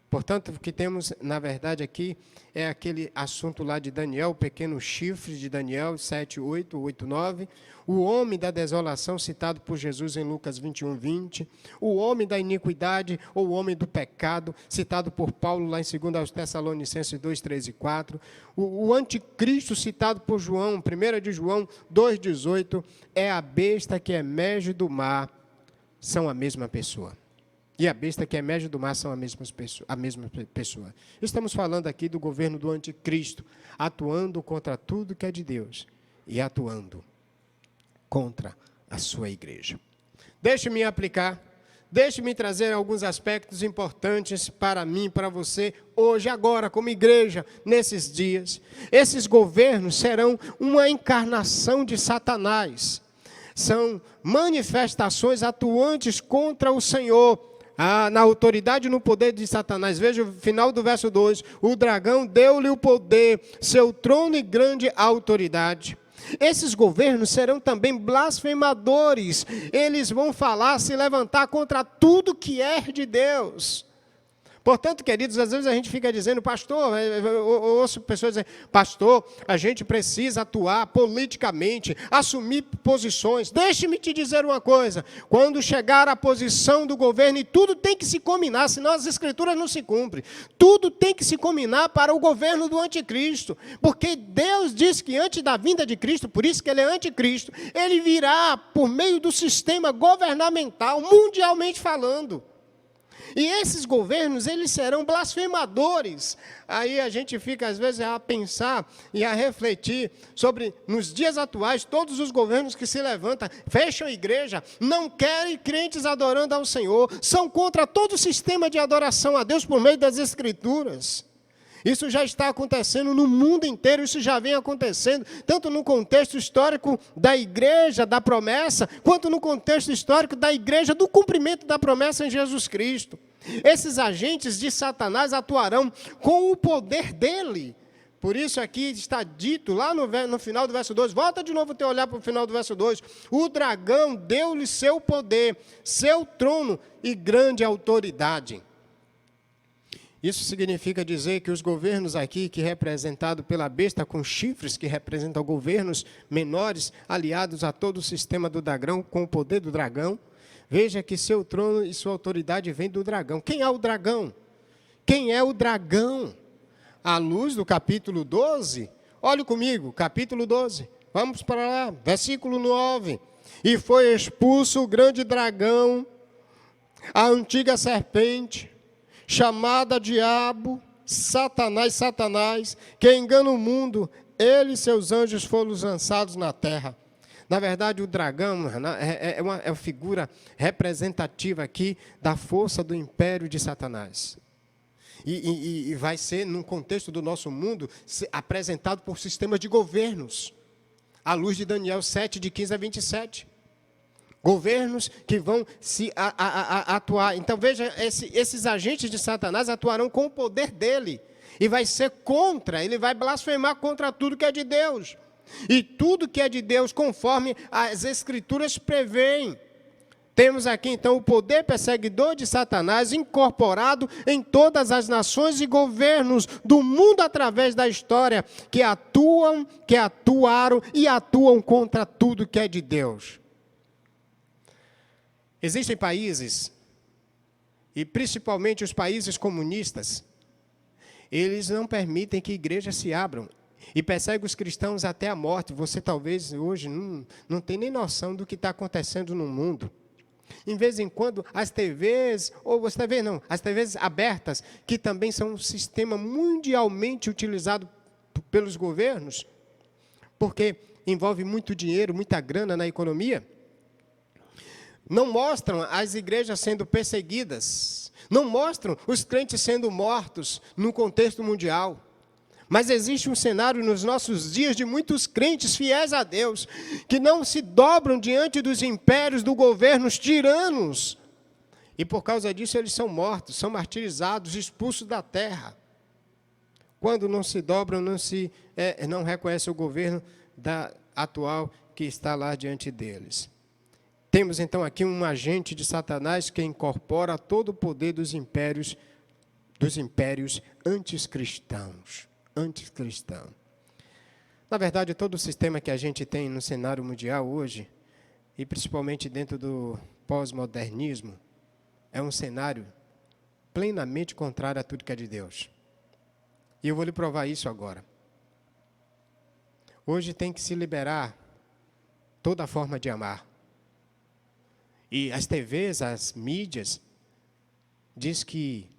Portanto, o que temos, na verdade, aqui é aquele assunto lá de Daniel, o pequeno chifre de Daniel, 7:8, 8:9, o homem da desolação citado por Jesus em Lucas 21:20, o homem da iniquidade ou o homem do pecado, citado por Paulo lá em 2 Tessalonicenses 2:3 e 4, o anticristo citado por João, 1 de João 2:18, é a besta que emerge do mar, são a mesma pessoa. E a besta que emerge do mar são a mesma pessoa. Estamos falando aqui do governo do anticristo, atuando contra tudo que é de Deus e atuando contra a sua igreja. Deixe-me aplicar, deixe-me trazer alguns aspectos importantes para mim, para você, hoje, agora, como igreja, nesses dias. Esses governos serão uma encarnação de Satanás. São manifestações atuantes contra o Senhor. na autoridade e no poder de Satanás. Veja o final do verso 2. O dragão deu-lhe o poder, seu trono e grande autoridade. Esses governos serão também blasfemadores. Eles vão falar, se levantar contra tudo que é de Deus. Portanto, queridos, às vezes a gente fica dizendo, pastor, eu ouço pessoas dizendo, pastor, a gente precisa atuar politicamente, assumir posições. Deixe-me te dizer uma coisa, quando chegar a posição do governo, e tudo tem que se combinar, senão as escrituras não se cumprem. Tudo tem que se combinar para o governo do anticristo, porque Deus diz que antes da vinda de Cristo, por isso que ele é anticristo, ele virá por meio do sistema governamental, mundialmente falando. E esses governos, eles serão blasfemadores. Aí a gente fica, às vezes, a pensar e a refletir sobre, nos dias atuais, todos os governos que se levantam, fecham a igreja, não querem crentes adorando ao Senhor, são contra todo o sistema de adoração a Deus por meio das Escrituras. Isso já está acontecendo no mundo inteiro, isso já vem acontecendo, tanto no contexto histórico da igreja, da promessa, quanto no contexto histórico da igreja, do cumprimento da promessa em Jesus Cristo. Esses agentes de Satanás atuarão com o poder dele. Por isso aqui está dito, lá no final do verso 2, volta de novo o teu olhar para o final do verso 2, o dragão deu-lhe seu poder, seu trono e grande autoridade. Isso significa dizer que os governos aqui, que representado pela besta com chifres, que representam governos menores, aliados a todo o sistema do dragão, com o poder do dragão, veja que seu trono e sua autoridade vem do dragão. Quem é o dragão? Quem é o dragão? À luz do capítulo 12, olhe comigo, capítulo 12, vamos para lá, versículo 9. E foi expulso o grande dragão, a antiga serpente, chamada Diabo, Satanás, que engana o mundo, ele e seus anjos foram lançados na terra. Na verdade, o dragão é uma figura representativa aqui da força do império de Satanás. E vai ser, no contexto do nosso mundo, apresentado por sistemas de governos, à luz de Daniel 7, de 15 a 27. Governos que vão se atuar. Então, veja, esses agentes de Satanás atuarão com o poder dele. E vai ser contra, ele vai blasfemar contra tudo que é de Deus. E tudo que é de Deus, conforme as Escrituras prevêem. Temos aqui, então, o poder perseguidor de Satanás incorporado em todas as nações e governos do mundo através da história, que atuaram e atuam contra tudo que é de Deus. Existem países, e principalmente os países comunistas, eles não permitem que igrejas se abram e perseguem os cristãos até a morte. Você talvez hoje não tem nem noção do que está acontecendo no mundo. Em vez em quando, as TVs, as TVs abertas, que também são um sistema mundialmente utilizado pelos governos, porque envolve muito dinheiro, muita grana na economia, não mostram as igrejas sendo perseguidas, não mostram os crentes sendo mortos no contexto mundial. Mas existe um cenário nos nossos dias de muitos crentes fiéis a Deus, que não se dobram diante dos impérios, dos governos tiranos. E por causa disso eles são mortos, são martirizados, expulsos da terra. Quando não se dobram, não reconhecem o governo atual que está lá diante deles. Temos então aqui um agente de Satanás que incorpora todo o poder dos impérios anticristãos. Na verdade, todo o sistema que a gente tem no cenário mundial hoje, e principalmente dentro do pós-modernismo, é um cenário plenamente contrário a tudo que é de Deus. E eu vou lhe provar isso agora. Hoje tem que se liberar toda a forma de amar. E as TVs, as mídias, diz que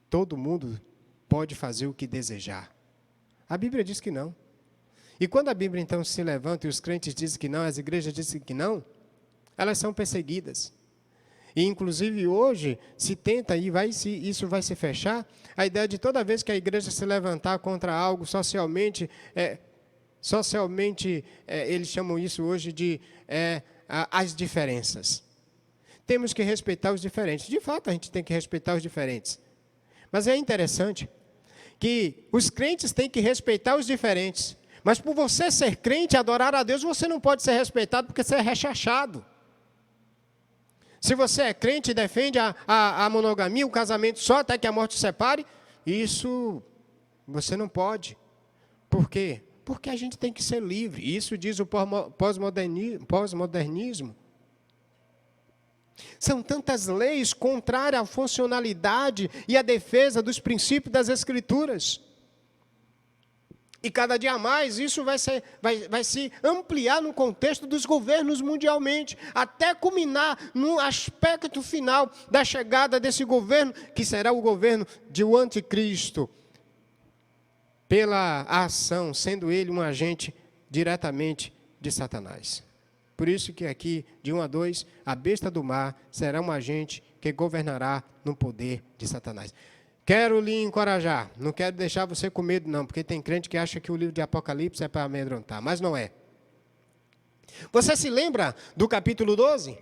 todo mundo pode fazer o que desejar. A Bíblia diz que não. E quando a Bíblia então se levanta e os crentes dizem que não, as igrejas dizem que não, elas são perseguidas. E inclusive hoje se tenta, isso vai se fechar, a ideia de toda vez que a igreja se levantar contra algo socialmente, eles chamam isso hoje de as diferenças. Temos que respeitar os diferentes. De fato, a gente tem que respeitar os diferentes. Mas é interessante que os crentes têm que respeitar os diferentes. Mas por você ser crente e adorar a Deus, você não pode ser respeitado porque você é rechaçado. Se você é crente e defende a monogamia, o casamento só até que a morte separe, isso você não pode. Por quê? Porque a gente tem que ser livre. Isso diz o pós-modernismo. São tantas leis contrárias à funcionalidade e à defesa dos princípios das Escrituras. E cada dia mais isso vai se ampliar no contexto dos governos mundialmente, até culminar no aspecto final da chegada desse governo, que será o governo de o anticristo, pela ação, sendo ele um agente diretamente de Satanás. Por isso que aqui, de 1 a 2, a besta do mar será um agente que governará no poder de Satanás. Quero lhe encorajar, não quero deixar você com medo não, porque tem crente que acha que o livro de Apocalipse é para amedrontar, mas não é. Você se lembra do capítulo 12?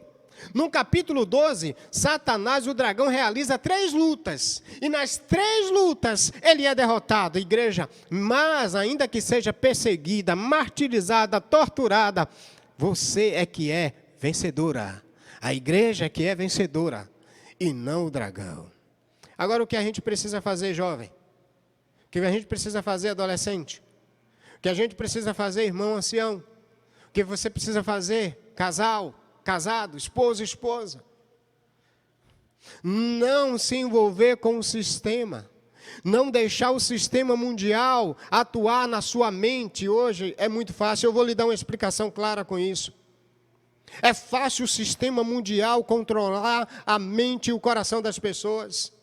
No capítulo 12, Satanás, o dragão, realiza 3 lutas. E nas 3 lutas, ele é derrotado, igreja. Mas, ainda que seja perseguida, martirizada, torturada, você é que é vencedora. A igreja é que é vencedora, e não o dragão. Agora, o que a gente precisa fazer, jovem? O que a gente precisa fazer, adolescente? O que a gente precisa fazer, irmão ancião? O que você precisa fazer, casal, casado, esposo, esposa? Não se envolver com o sistema. Não deixar o sistema mundial atuar na sua mente. Hoje é muito fácil, eu vou lhe dar uma explicação clara com isso. É fácil o sistema mundial controlar a mente e o coração das pessoas.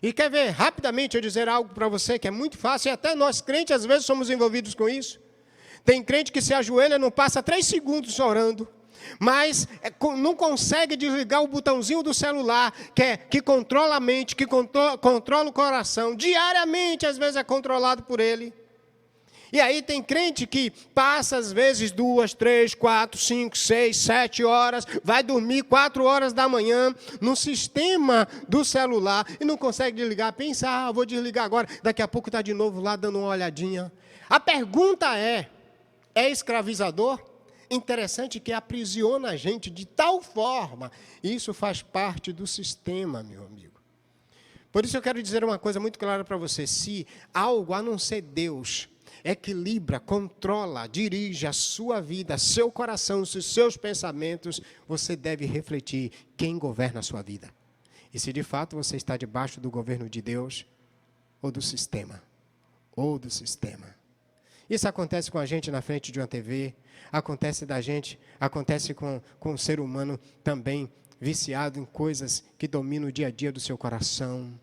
E quer ver, rapidamente eu dizer algo para você que é muito fácil, e até nós crentes às vezes somos envolvidos com isso. Tem crente que se ajoelha, não passa 3 segundos orando, mas não consegue desligar o botãozinho do celular, que controla a mente, que controla o coração. Diariamente, às vezes, é controlado por ele. E aí tem crente que passa, às vezes, 2, 3, 4, 5, 6, 7 horas, vai dormir 4 horas da manhã no sistema do celular e não consegue desligar. Pensa, vou desligar agora, daqui a pouco está de novo lá dando uma olhadinha. A pergunta é escravizador? Interessante que aprisiona a gente de tal forma. Isso faz parte do sistema, meu amigo. Por isso eu quero dizer uma coisa muito clara para você. Se algo, a não ser Deus, equilibra, controla, dirige a sua vida, seu coração, os seus pensamentos, você deve refletir quem governa a sua vida. E se de fato você está debaixo do governo de Deus, ou do sistema. Isso acontece com a gente na frente de uma TV, acontece com o ser humano também viciado em coisas que dominam o dia a dia do seu coração.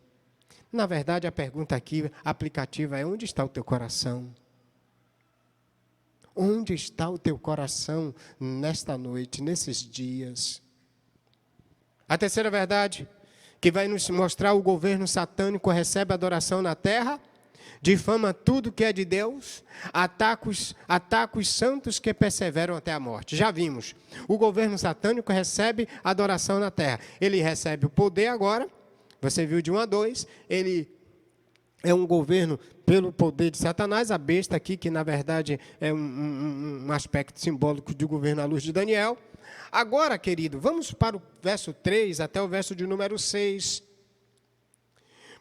Na verdade, a pergunta aqui aplicativa é: onde está o teu coração? Onde está o teu coração nesta noite, nesses dias? A terceira verdade, que vai nos mostrar: o governo satânico recebe adoração na terra, difama tudo que é de Deus, ataca os santos que perseveram até a morte. Já vimos, o governo satânico recebe adoração na terra. Ele recebe o poder agora, você viu de 1 a 2, ele é um governo pelo poder de Satanás, a besta aqui, que na verdade é um aspecto simbólico do governo à luz de Daniel. Agora, querido, vamos para o verso 3 até o verso de número 6.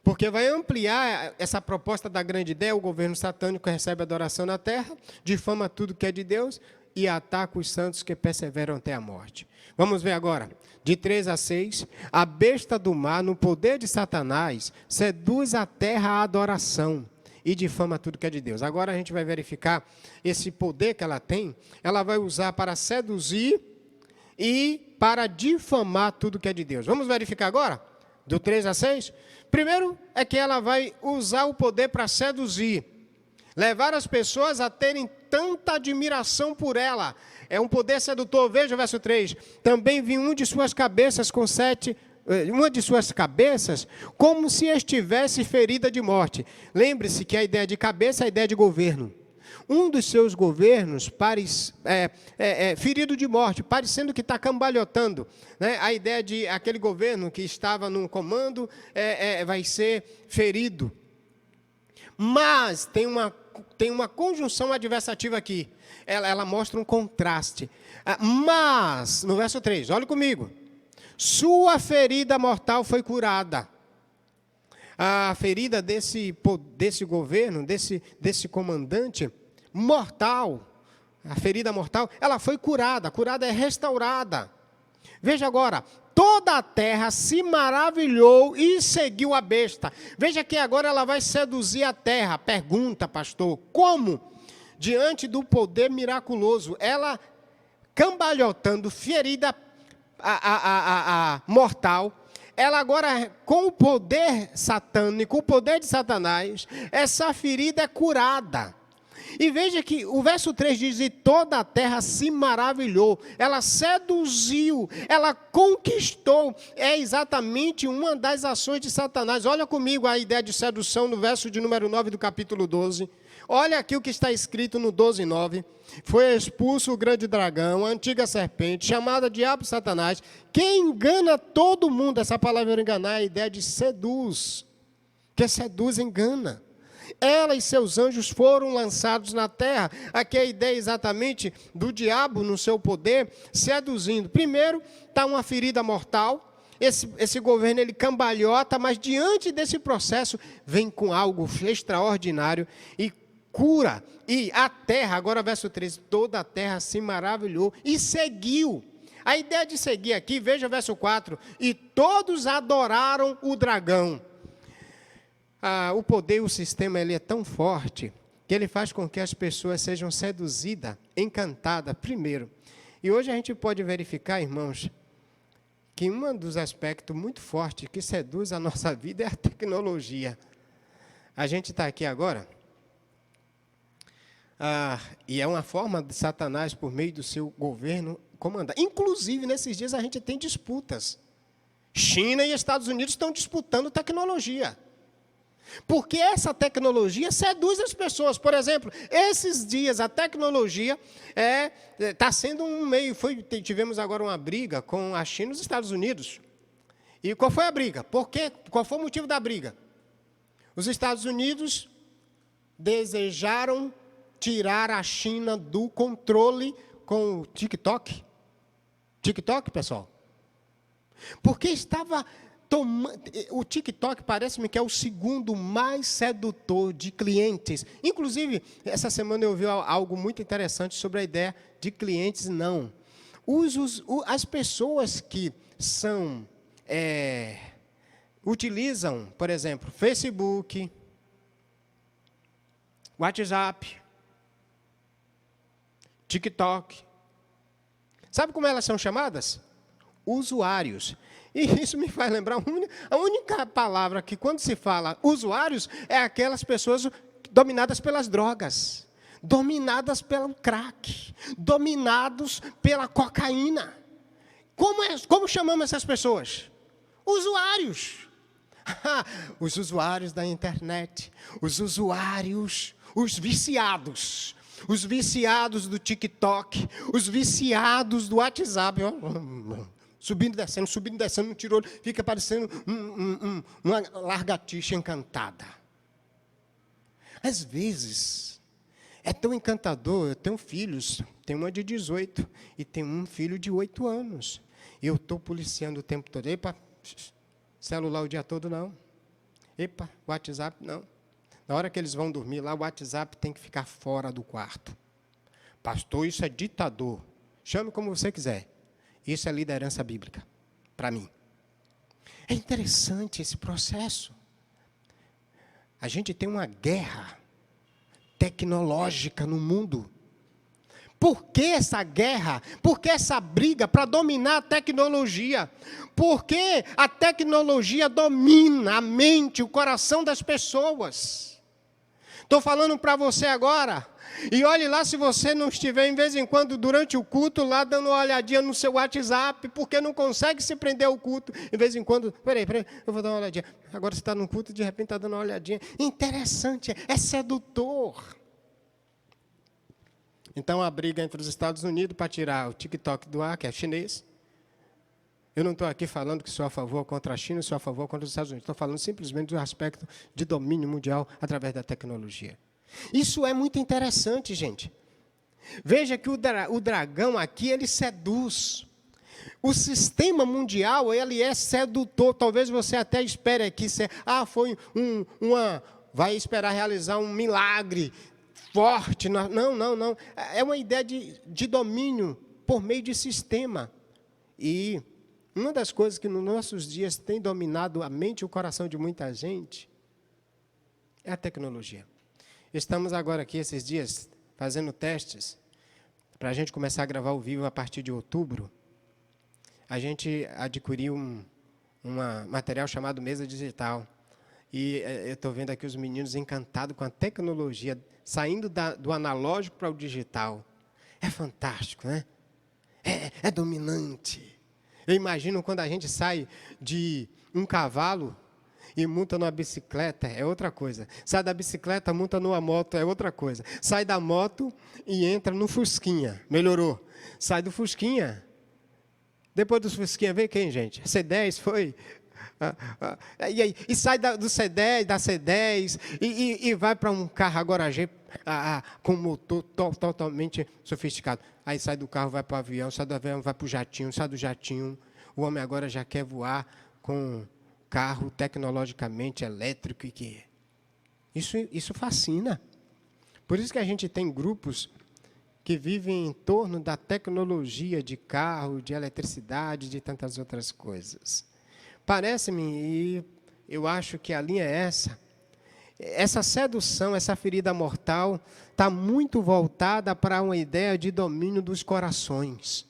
Porque vai ampliar essa proposta da grande ideia: o governo satânico recebe adoração na terra, difama tudo que é de Deus e ataca os santos que perseveram até a morte. Vamos ver agora, de 3 a 6, a besta do mar, no poder de Satanás, seduz a terra à adoração e difama tudo que é de Deus. Agora a gente vai verificar esse poder que ela tem, ela vai usar para seduzir e para difamar tudo que é de Deus. Vamos verificar agora, do 3 a 6? Primeiro é que ela vai usar o poder para seduzir, levar as pessoas a terem tanta admiração por ela. É um poder sedutor. Veja o verso 3. Também vi uma de suas cabeças como se estivesse ferida de morte. Lembre-se que a ideia de cabeça é a ideia de governo. um dos seus governos ferido de morte, parecendo que está cambalhotando. Né? A ideia de aquele governo que estava no comando vai ser ferido. Mas tem uma conjunção adversativa aqui. Ela mostra um contraste. Mas, no verso 3, olha comigo. Sua ferida mortal foi curada. A ferida desse governo, desse comandante mortal, a ferida mortal, ela foi curada. Curada é restaurada. Veja agora. Toda a terra se maravilhou e seguiu a besta. Veja que agora ela vai seduzir a terra. Pergunta, pastor, como? Diante do poder miraculoso, ela cambalhotando, ferida mortal, ela agora, com o poder satânico, o poder de Satanás, essa ferida é curada. E veja que o verso 3 diz, e toda a terra se maravilhou, ela seduziu, ela conquistou, é exatamente uma das ações de Satanás. Olha comigo a ideia de sedução no verso de número 9 do capítulo 12. Olha aqui o que está escrito no 12:9. Foi expulso o grande dragão, a antiga serpente, chamada Diabo e Satanás, que engana todo mundo. Essa palavra enganar é a ideia de seduz, que seduz, engana. Ela e seus anjos foram lançados na terra. Aqui é a ideia exatamente do diabo no seu poder, seduzindo. Primeiro, está uma ferida mortal. Esse governo, ele cambalhota, mas diante desse processo, vem com algo extraordinário e cura. E a terra, agora verso 13, toda a terra se maravilhou e seguiu. A ideia de seguir aqui, veja o verso 4, e todos adoraram o dragão. O poder, o sistema, ele é tão forte que ele faz com que as pessoas sejam seduzidas, encantadas primeiro. E hoje a gente pode verificar, irmãos, que um dos aspectos muito fortes que seduz a nossa vida é a tecnologia. A gente está aqui agora, e é uma forma de Satanás, por meio do seu governo, comandar. Inclusive, nesses dias a gente tem disputas. China e Estados Unidos estão disputando tecnologia. Porque essa tecnologia seduz as pessoas. Por exemplo, esses dias a tecnologia está sendo um meio. Tivemos agora uma briga com a China e os Estados Unidos. E qual foi a briga? Por quê? Qual foi o motivo da briga? Os Estados Unidos desejaram tirar a China do controle com o TikTok. TikTok, pessoal. Porque estava... O TikTok parece-me que é o segundo mais sedutor de clientes. Inclusive, essa semana eu ouvi algo muito interessante sobre a ideia de clientes não. As pessoas que utilizam, por exemplo, Facebook, WhatsApp, TikTok. Sabe como elas são chamadas? Usuários. E isso me faz lembrar, a única palavra que, quando se fala usuários, é aquelas pessoas dominadas pelas drogas, dominadas pelo crack, dominados pela cocaína. Como chamamos essas pessoas? Usuários. Os usuários da internet, os usuários, os viciados do TikTok, os viciados do WhatsApp. Subindo e descendo no tirolo, fica parecendo uma lagartixa encantada. Às vezes, é tão encantador. Eu tenho filhos, tenho uma de 18 e tenho um filho de 8 anos. Eu estou policiando o tempo todo. Epa, celular o dia todo não. Epa, WhatsApp não. Na hora que eles vão dormir lá, o WhatsApp tem que ficar fora do quarto. Pastor, isso é ditador. Chame como você quiser. Isso é liderança bíblica, para mim. É interessante esse processo. A gente tem uma guerra tecnológica no mundo. Por que essa guerra? Por que essa briga para dominar a tecnologia? Porque a tecnologia domina a mente, o coração das pessoas. Estou falando para você agora. E olhe lá se você não estiver, em vez em quando, durante o culto, lá dando uma olhadinha no seu WhatsApp, porque não consegue se prender ao culto. Em vez em quando, peraí, eu vou dar uma olhadinha. Agora você está no culto e de repente está dando uma olhadinha. Interessante, é sedutor. Então, a briga entre os Estados Unidos para tirar o TikTok do ar, que é chinês. Eu não estou aqui falando que sou a favor ou contra a China, sou a favor ou contra os Estados Unidos. Estou falando simplesmente do aspecto de domínio mundial através da tecnologia. Isso é muito interessante, gente. Veja que o dragão aqui, ele seduz. O sistema mundial, ele é sedutor. Talvez você até espere aqui, foi vai esperar realizar um milagre forte. Não. É uma ideia de domínio por meio de sistema. E uma das coisas que nos nossos dias tem dominado a mente e o coração de muita gente é a tecnologia. Estamos agora aqui, esses dias, fazendo testes para a gente começar a gravar ao vivo a partir de outubro. A gente adquiriu um material chamado mesa digital. E eu estou vendo aqui os meninos encantados com a tecnologia, saindo do analógico para o digital. É fantástico, né? É dominante. Eu imagino quando a gente sai de um cavalo e monta numa bicicleta, é outra coisa. Sai da bicicleta, monta numa moto, é outra coisa. Sai da moto e entra no Fusquinha. Melhorou. Sai do Fusquinha. Depois do Fusquinha veio quem, gente? C10 foi? E sai do C10, da C10, e vai para um carro agora com motor totalmente sofisticado. Aí sai do carro, vai para o avião, sai do avião, vai para o jatinho, sai do jatinho. O homem agora já quer voar com carro tecnologicamente elétrico. Isso fascina. Por isso que a gente tem grupos que vivem em torno da tecnologia de carro, de eletricidade, de tantas outras coisas. Parece-me, e eu acho que a linha é essa sedução, essa ferida mortal, está muito voltada para uma ideia de domínio dos corações,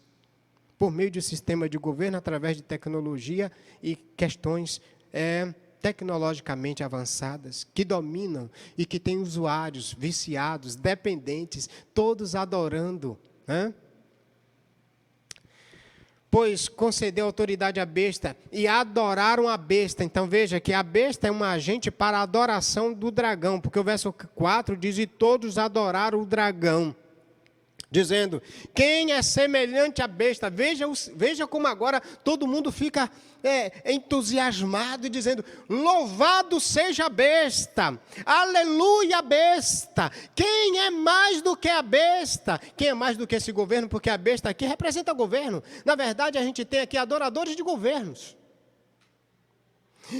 por meio de sistema de governo, através de tecnologia e questões tecnologicamente avançadas, que dominam e que têm usuários viciados, dependentes, todos adorando, né? Pois concedeu autoridade à besta e adoraram a besta. Então veja que a besta é um agente para a adoração do dragão, porque o verso 4 diz, e todos adoraram o dragão, dizendo, quem é semelhante à besta? Veja como agora todo mundo fica entusiasmado, dizendo, louvado seja a besta, aleluia a besta, quem é mais do que a besta? Quem é mais do que esse governo? Porque a besta aqui representa governo. Na verdade, a gente tem aqui adoradores de governos.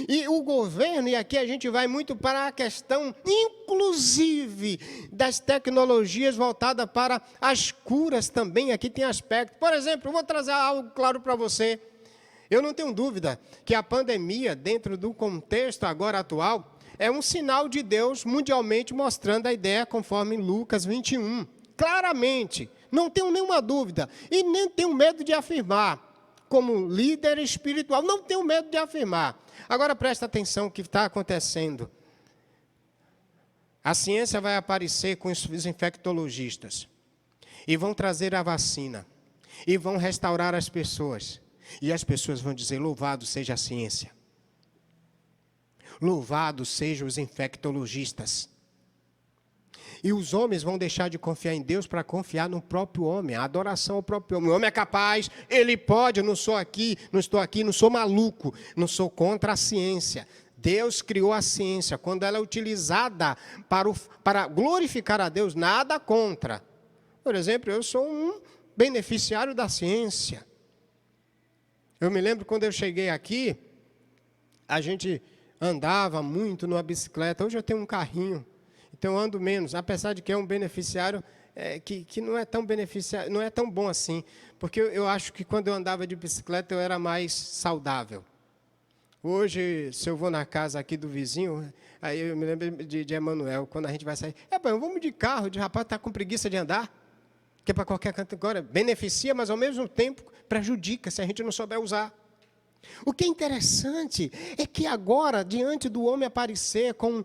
E o governo, e aqui a gente vai muito para a questão, inclusive, das tecnologias voltadas para as curas também, aqui tem aspecto. Por exemplo, eu vou trazer algo claro para você. Eu não tenho dúvida que a pandemia, dentro do contexto agora atual, é um sinal de Deus mundialmente mostrando a ideia conforme Lucas 21. Claramente, não tenho nenhuma dúvida, e nem tenho medo de afirmar, como líder espiritual, não tenho medo de afirmar. Agora presta atenção o que está acontecendo. A ciência vai aparecer com os infectologistas e vão trazer a vacina e vão restaurar as pessoas. E as pessoas vão dizer, louvado seja a ciência. Louvado sejam os infectologistas. E os homens vão deixar de confiar em Deus para confiar no próprio homem, a adoração ao próprio homem. O homem é capaz, ele pode, eu não estou aqui, não sou maluco, não sou contra a ciência. Deus criou a ciência, quando ela é utilizada para glorificar a Deus, nada contra. Por exemplo, eu sou um beneficiário da ciência. Eu me lembro quando eu cheguei aqui, a gente andava muito numa bicicleta, hoje eu tenho um carrinho. Então, eu ando menos, apesar de que é um beneficiário que não é tão beneficiário, não é tão bom assim, porque eu acho que quando eu andava de bicicleta eu era mais saudável. Hoje, se eu vou na casa aqui do vizinho, aí eu me lembro de Emanuel, quando a gente vai sair, vamos de carro, de rapaz está com preguiça de andar, que é para qualquer canto agora, beneficia, mas ao mesmo tempo prejudica se a gente não souber usar. O que é interessante é que agora, diante do homem aparecer com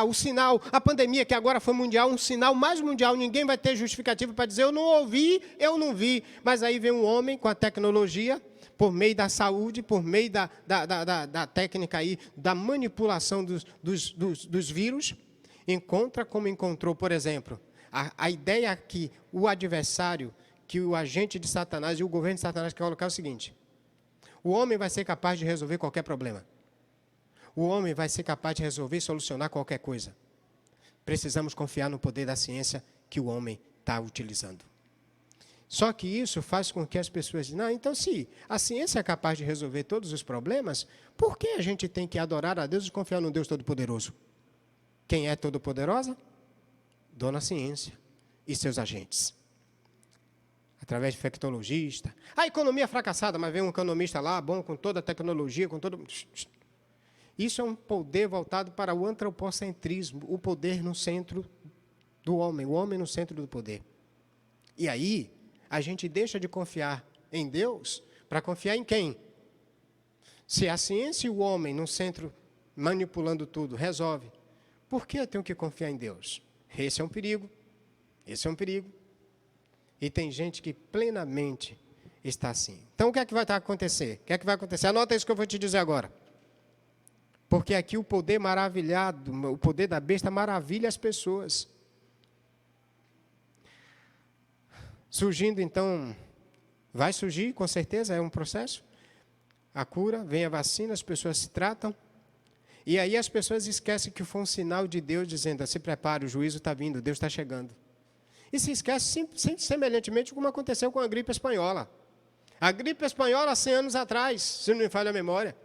o sinal, a pandemia que agora foi mundial, um sinal mais mundial, ninguém vai ter justificativa para dizer, eu não ouvi, eu não vi. Mas aí vem um homem com a tecnologia, por meio da saúde, por meio da técnica aí, da manipulação dos vírus, encontra como encontrou, por exemplo, A ideia que o adversário, que o agente de Satanás e o governo de Satanás quer colocar é o seguinte: o homem vai ser capaz de resolver qualquer problema. O homem vai ser capaz de resolver e solucionar qualquer coisa. Precisamos confiar no poder da ciência que o homem está utilizando. Só que isso faz com que as pessoas digam: não, então se a ciência é capaz de resolver todos os problemas, por que a gente tem que adorar a Deus e confiar no Deus Todo-Poderoso? Quem é Todo-Poderosa? Dona Ciência e seus agentes. Através de infectologista. A economia fracassada, mas vem um economista lá, bom, com toda a tecnologia, com todo... Isso é um poder voltado para o antropocentrismo, o poder no centro do homem, o homem no centro do poder. E aí, a gente deixa de confiar em Deus para confiar em quem? Se a ciência e o homem no centro, manipulando tudo, resolve, por que eu tenho que confiar em Deus? Esse é um perigo. Esse é um perigo. E tem gente que plenamente está assim. Então, o que é que vai acontecer? O que é que vai acontecer? Anota isso que eu vou te dizer agora. Porque aqui o poder maravilhado, o poder da besta maravilha as pessoas. Surgindo, então, vai surgir, com certeza, é um processo. A cura, vem a vacina, as pessoas se tratam. E aí as pessoas esquecem que foi um sinal de Deus dizendo: se prepare, o juízo está vindo, Deus está chegando. E se esquece semelhantemente como aconteceu com a gripe espanhola. A gripe espanhola, 100 anos atrás, se não me falha a memória.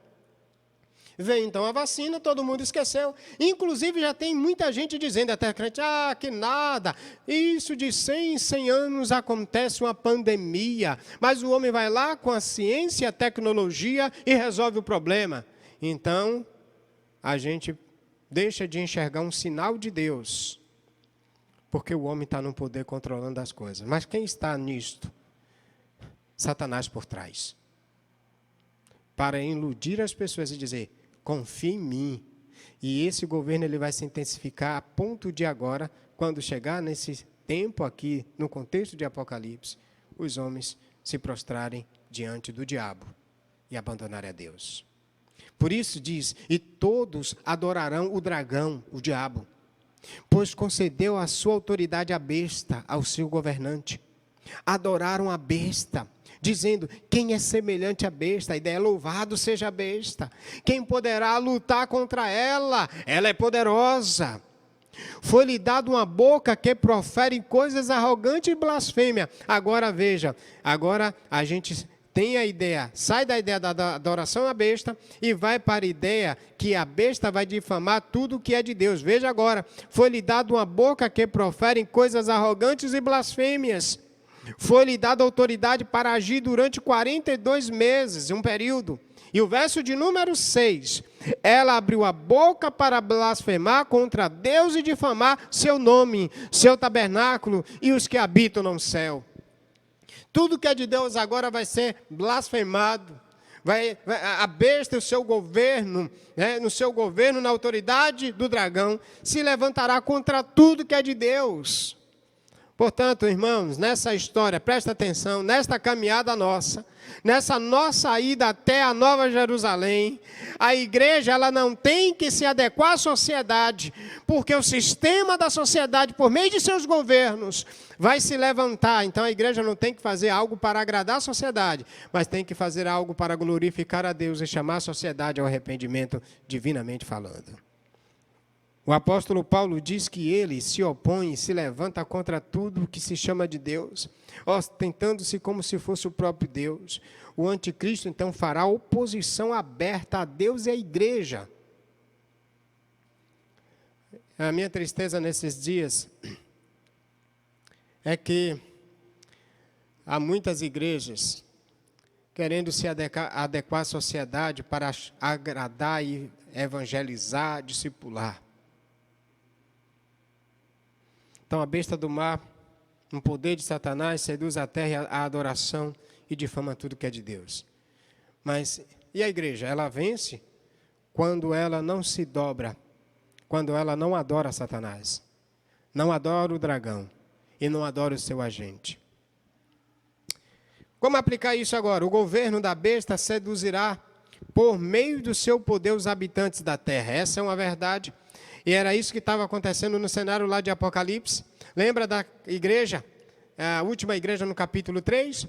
Veio então a vacina, todo mundo esqueceu. Inclusive já tem muita gente dizendo, até crente: que nada, isso de 100 em 100 anos acontece uma pandemia. Mas o homem vai lá com a ciência, a tecnologia e resolve o problema. Então, a gente deixa de enxergar um sinal de Deus, porque o homem está no poder controlando as coisas. Mas quem está nisto? Satanás por trás. Para iludir as pessoas e dizer: confie em mim. E esse governo ele vai se intensificar a ponto de agora, quando chegar nesse tempo aqui, no contexto de Apocalipse, os homens se prostrarem diante do diabo e abandonarem a Deus. Por isso diz: e todos adorarão o dragão, o diabo, pois concedeu a sua autoridade à besta, ao seu governante. Adoraram a besta, dizendo: quem é semelhante à besta? A ideia é: louvado seja a besta. Quem poderá lutar contra ela? Ela é poderosa. Foi-lhe dado uma boca que profere coisas arrogantes e blasfêmia. Agora veja, agora a gente tem a ideia, sai da ideia da adoração à besta e vai para a ideia que a besta vai difamar tudo que é de Deus. Veja agora: foi-lhe dado uma boca que profere coisas arrogantes e blasfêmias. Foi-lhe dada autoridade para agir durante 42 meses, um período. E o verso de número 6, ela abriu a boca para blasfemar contra Deus e difamar seu nome, seu tabernáculo e os que habitam no céu. Tudo que é de Deus agora vai ser blasfemado. A besta e o seu governo, no seu governo, na autoridade do dragão, se levantará contra tudo que é de Deus. Portanto, irmãos, nessa história, presta atenção, nesta caminhada nossa, nessa nossa ida até a Nova Jerusalém, a igreja ela não tem que se adequar à sociedade, porque o sistema da sociedade, por meio de seus governos, vai se levantar. Então a igreja não tem que fazer algo para agradar a sociedade, mas tem que fazer algo para glorificar a Deus e chamar a sociedade ao arrependimento, divinamente falando. O apóstolo Paulo diz que ele se opõe e se levanta contra tudo que se chama de Deus, ostentando-se como se fosse o próprio Deus. O anticristo, então, fará oposição aberta a Deus e à igreja. A minha tristeza nesses dias é que há muitas igrejas querendo se adequar à sociedade para agradar e evangelizar, discipular. Então, a besta do mar, um poder de Satanás, seduz a terra e a adoração e difama tudo que é de Deus. Mas, e a igreja? Ela vence quando ela não se dobra, quando ela não adora Satanás, não adora o dragão e não adora o seu agente. Como aplicar isso agora? O governo da besta seduzirá por meio do seu poder os habitantes da terra. Essa é uma verdade. E era isso que estava acontecendo no cenário lá de Apocalipse. Lembra da igreja, a última igreja no capítulo 3?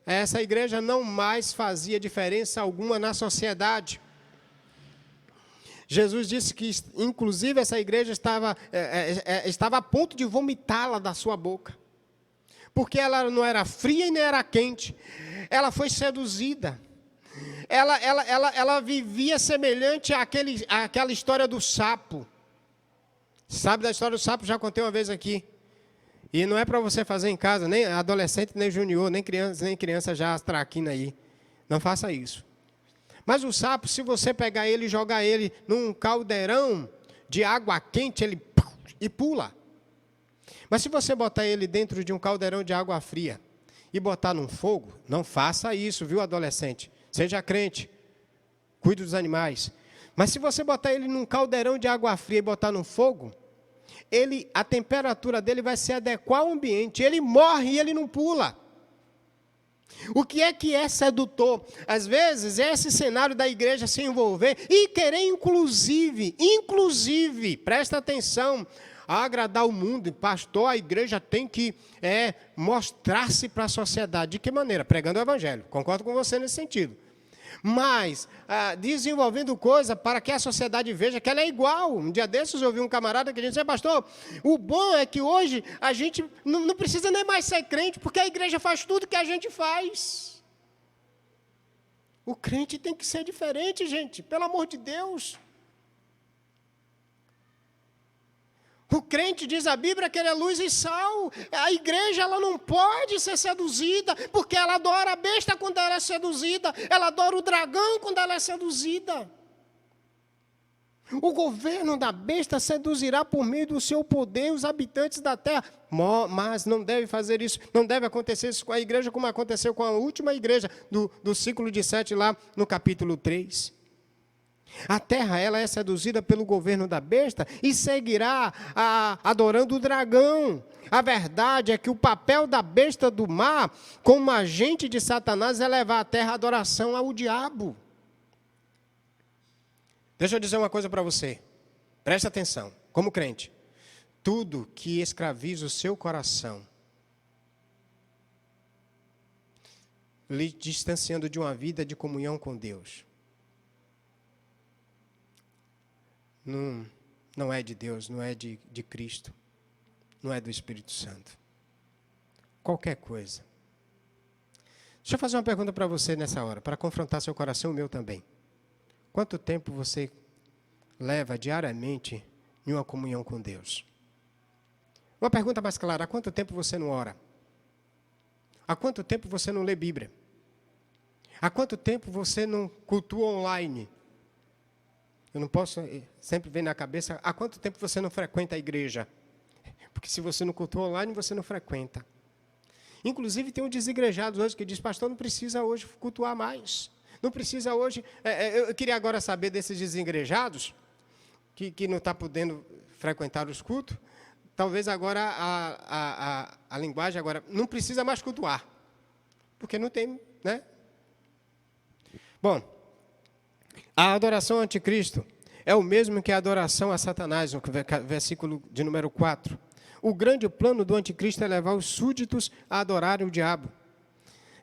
Essa igreja não mais fazia diferença alguma na sociedade. Jesus disse que, inclusive, essa igreja estava a ponto de vomitá-la da sua boca. Porque ela não era fria e nem era quente. Ela foi seduzida. Ela vivia semelhante àquela história do sapo. Sabe da história do sapo? Já contei uma vez aqui. E não é para você fazer em casa, nem adolescente, nem junior, nem criança já traquina aí. Não faça isso. Mas o sapo, se você pegar ele e jogar ele num caldeirão de água quente, ele e pula. Mas se você botar ele dentro de um caldeirão de água fria e botar num fogo, não faça isso, viu, adolescente? Seja crente, cuide dos animais. Mas se você botar ele num caldeirão de água fria e botar no fogo, a temperatura dele vai se adequar ao ambiente. Ele morre e ele não pula. O que é sedutor? Às vezes é esse cenário da igreja se envolver e querer inclusive, presta atenção, agradar o mundo. Pastor, a igreja tem que mostrar-se para a sociedade. De que maneira? Pregando o evangelho. Concordo com você nesse sentido. Mas desenvolvendo coisa para que a sociedade veja que ela é igual. Um dia desses eu ouvi um camarada que disse: pastor, o bom é que hoje a gente não precisa nem mais ser crente, porque a igreja faz tudo que a gente faz. O crente tem que ser diferente, gente, pelo amor de Deus. O crente, diz a Bíblia, que ele é luz e sal. A igreja, ela não pode ser seduzida, porque ela adora a besta quando ela é seduzida. Ela adora o dragão quando ela é seduzida. O governo da besta seduzirá por meio do seu poder os habitantes da terra. Mas não deve fazer isso, não deve acontecer isso com a igreja, como aconteceu com a última igreja do ciclo de 7, lá no capítulo 3. A terra, ela é seduzida pelo governo da besta e seguirá adorando o dragão. A verdade é que o papel da besta do mar, como agente de Satanás, é levar a terra à adoração ao diabo. Deixa eu dizer uma coisa para você. Presta atenção, como crente. Tudo que escraviza o seu coração, lhe distanciando de uma vida de comunhão com Deus, não é de Deus, não é de Cristo, não é do Espírito Santo. Qualquer coisa. Deixa eu fazer uma pergunta para você nessa hora, para confrontar seu coração e o meu também. Quanto tempo você leva diariamente em uma comunhão com Deus? Uma pergunta mais clara: há quanto tempo você não ora? Há quanto tempo você não lê Bíblia? Há quanto tempo você não cultua online? Eu não posso sempre ver na cabeça: há quanto tempo você não frequenta a igreja? Porque se você não cultua online, você não frequenta. Inclusive, tem um desigrejado hoje que diz: pastor, não precisa hoje cultuar mais. Não precisa hoje... eu queria agora saber desses desigrejados, que não está podendo frequentar os cultos. Talvez agora a linguagem agora não precisa mais cultuar. Porque não tem, né? Bom, a adoração ao anticristo é o mesmo que a adoração a Satanás, no versículo de número 4. O grande plano do anticristo é levar os súditos a adorarem o diabo.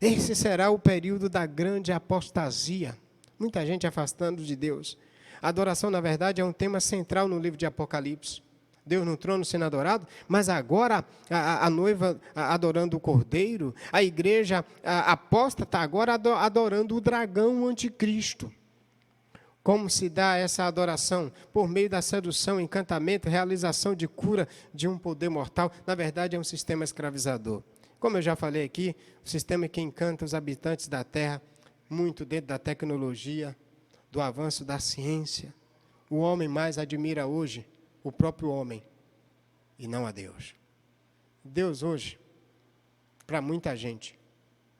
Esse será o período da grande apostasia. Muita gente afastando de Deus. A adoração, na verdade, é um tema central no livro de Apocalipse. Deus no trono sendo adorado, mas agora a noiva adorando o cordeiro, a igreja apóstata agora adorando o dragão, o anticristo. Como se dá essa adoração? Por meio da sedução, encantamento, realização de cura de um poder mortal. Na verdade, é um sistema escravizador. Como eu já falei aqui, o sistema que encanta os habitantes da terra, muito dentro da tecnologia, do avanço da ciência. O homem mais admira hoje o próprio homem e não a Deus. Deus hoje, para muita gente,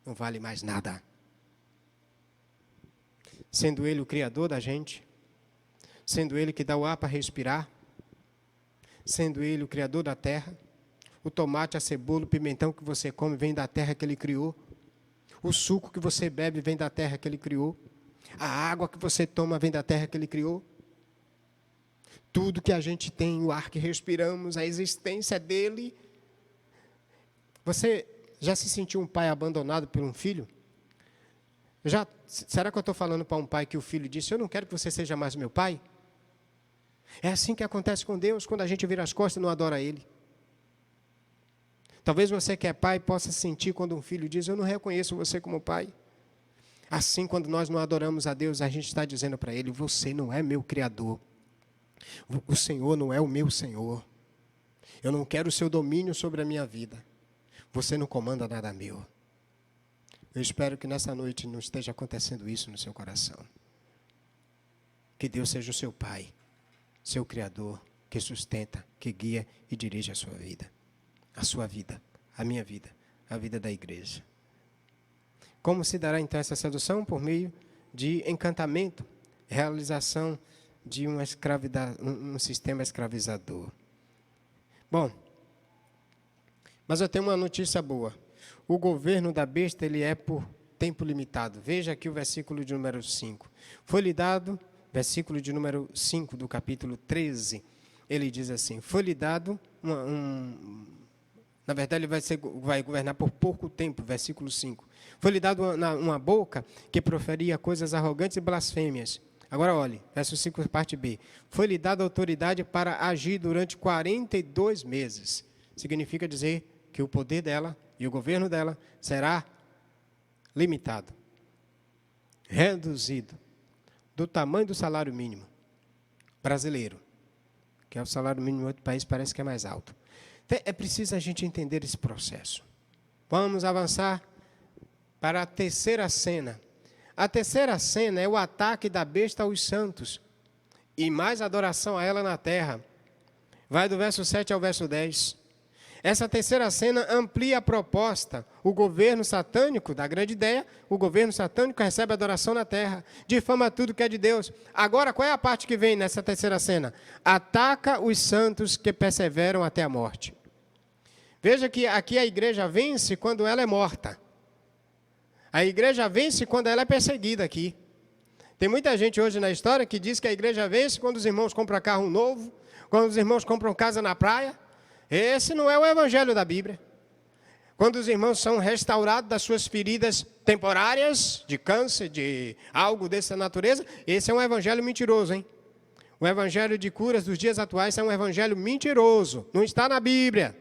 não vale mais nada. Sendo Ele o Criador da gente, sendo Ele que dá o ar para respirar, sendo Ele o Criador da terra, o tomate, a cebola, o pimentão que você come vem da terra que Ele criou, o suco que você bebe vem da terra que Ele criou, a água que você toma vem da terra que Ele criou. Tudo que a gente tem, o ar que respiramos, a existência dele, Você já se sentiu um pai abandonado por um filho? Será que eu estou falando para um pai que o filho disse, eu não quero que você seja mais meu pai? É assim que acontece com Deus, quando a gente vira as costas e não adora Ele. Talvez você que é pai possa sentir quando um filho diz, eu não reconheço você como pai. Assim, quando nós não adoramos a Deus, a gente está dizendo para Ele, você não é meu Criador. O Senhor não é o meu Senhor. Eu não quero o seu domínio sobre a minha vida. Você não comanda nada meu. Eu espero que nessa noite não esteja acontecendo isso no seu coração. Que Deus seja o seu Pai, seu Criador, que sustenta, que guia e dirige a sua vida. A sua vida, a minha vida, a vida da igreja. Como se dará então essa sedução? Por meio de encantamento, realização de um sistema escravizador. Bom, mas eu tenho uma notícia boa. O governo da besta, ele é por tempo limitado. Veja aqui o versículo de número 5. Foi-lhe dado, versículo de número 5 do capítulo 13, ele diz assim, foi-lhe dado, na verdade ele vai governar por pouco tempo, versículo 5. Foi-lhe dado uma boca que proferia coisas arrogantes e blasfêmias. Agora olhe, verso 5, parte B. Foi-lhe dada autoridade para agir durante 42 meses. Significa dizer que o poder dela e o governo dela será limitado, reduzido, do tamanho do salário mínimo brasileiro, que é o salário mínimo em outro país, parece que é mais alto. Então, é preciso a gente entender esse processo. Vamos avançar para a terceira cena. A terceira cena é o ataque da besta aos santos e mais adoração a ela na terra. Vai do verso 7 ao verso 10. Essa terceira cena amplia a proposta. O governo satânico, da grande ideia, o governo satânico recebe adoração na terra, difama tudo que é de Deus. Agora, qual é a parte que vem nessa terceira cena? Ataca os santos que perseveram até a morte. Veja que aqui a igreja vence quando ela é morta. A igreja vence quando ela é perseguida aqui. Tem muita gente hoje na história que diz que a igreja vence quando os irmãos compram carro novo, quando os irmãos compram casa na praia. Esse não é o evangelho da Bíblia. Quando os irmãos são restaurados das suas feridas temporárias, de câncer, de algo dessa natureza, esse é um evangelho mentiroso, hein? O evangelho de curas dos dias atuais é um evangelho mentiroso, não está na Bíblia.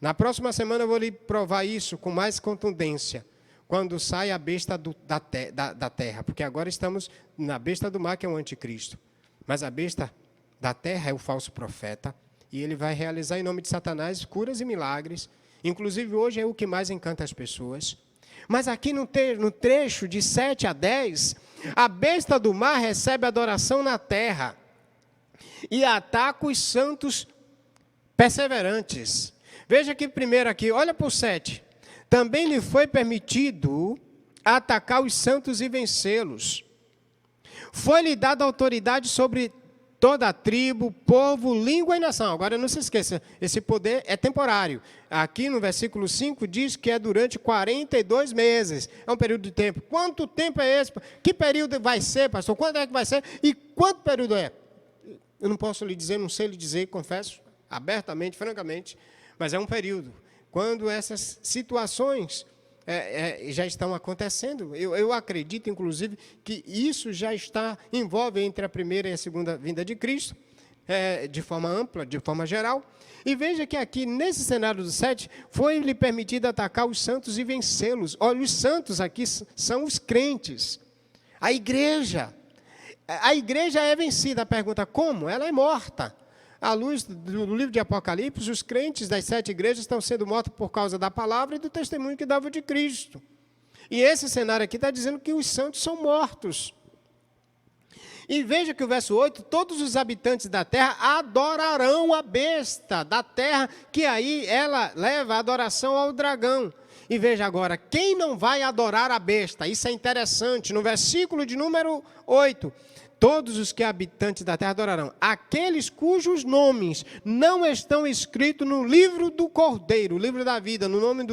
Na próxima semana eu vou lhe provar isso com mais contundência, quando sai a besta da terra, porque agora estamos na besta do mar, que é o anticristo. Mas a besta da terra é o falso profeta, e ele vai realizar em nome de Satanás curas e milagres. Inclusive, hoje é o que mais encanta as pessoas. Mas aqui no trecho de 7 a 10, a besta do mar recebe adoração na terra e ataca os santos perseverantes. Veja aqui primeiro, olha para o 7. Também lhe foi permitido atacar os santos e vencê-los. Foi-lhe dada autoridade sobre toda a tribo, povo, língua e nação. Agora, não se esqueça, esse poder é temporário. Aqui no versículo 5 diz que é durante 42 meses. É um período de tempo. Quanto tempo é esse? Que período vai ser, pastor? Quando é que vai ser? E quanto período é? Eu não posso lhe dizer, não sei lhe dizer, confesso, abertamente, francamente, mas é um período. Quando essas situações já estão acontecendo. Eu acredito, inclusive, que isso já envolve entre a primeira e a segunda vinda de Cristo, de forma ampla, de forma geral. E veja que aqui, nesse cenário do 7, foi-lhe permitido atacar os santos e vencê-los. Olha, os santos aqui são os crentes. A igreja. A igreja é vencida. A pergunta, como? Ela é morta. À luz do livro de Apocalipse, os crentes das 7 igrejas estão sendo mortos por causa da palavra e do testemunho que dava de Cristo. E esse cenário aqui está dizendo que os santos são mortos. E veja que o verso 8, todos os habitantes da terra adorarão a besta da terra, que aí ela leva a adoração ao dragão. E veja agora, quem não vai adorar a besta? Isso é interessante, no versículo de número 8. Todos os que habitantes da terra adorarão aqueles cujos nomes não estão escritos no livro do Cordeiro, o livro da vida, o nome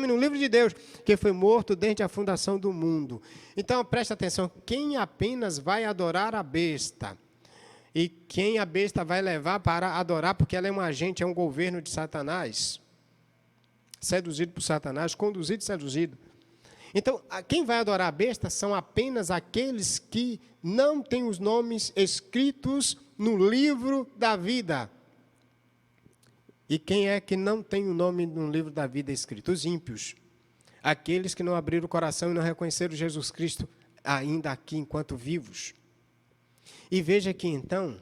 no livro de Deus, que foi morto desde a fundação do mundo. Então, presta atenção, quem apenas vai adorar a besta, e quem a besta vai levar para adorar, porque ela é um agente, é um governo de Satanás, seduzido por Satanás, conduzido e seduzido. Então, quem vai adorar a besta são apenas aqueles que não têm os nomes escritos no livro da vida. E quem é que não tem o nome no livro da vida escrito? Os ímpios. Aqueles que não abriram o coração e não reconheceram Jesus Cristo ainda aqui enquanto vivos. E veja que então,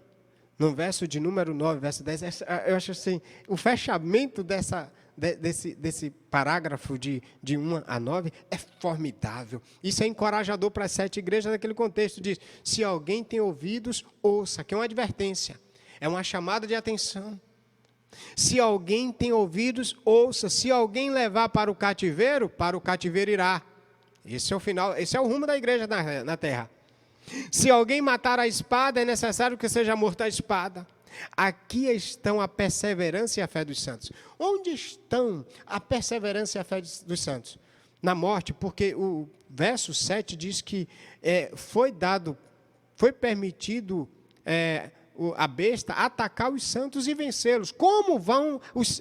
no verso de número 9, verso 10, eu acho assim, o fechamento desse parágrafo de 1 a 9 é formidável. Isso é encorajador para as 7 igrejas naquele contexto. Diz, se alguém tem ouvidos, ouça, que é uma advertência, é uma chamada de atenção. Se alguém tem ouvidos, ouça. Se alguém levar para o cativeiro irá. Esse é o final, esse é o rumo da igreja na terra. Se alguém matar a espada, é necessário que seja morto a espada. Aqui estão a perseverança e a fé dos santos. Onde estão a perseverança e a fé dos santos? Na morte, porque o verso 7 diz que foi permitido a besta atacar os santos e vencê-los. Como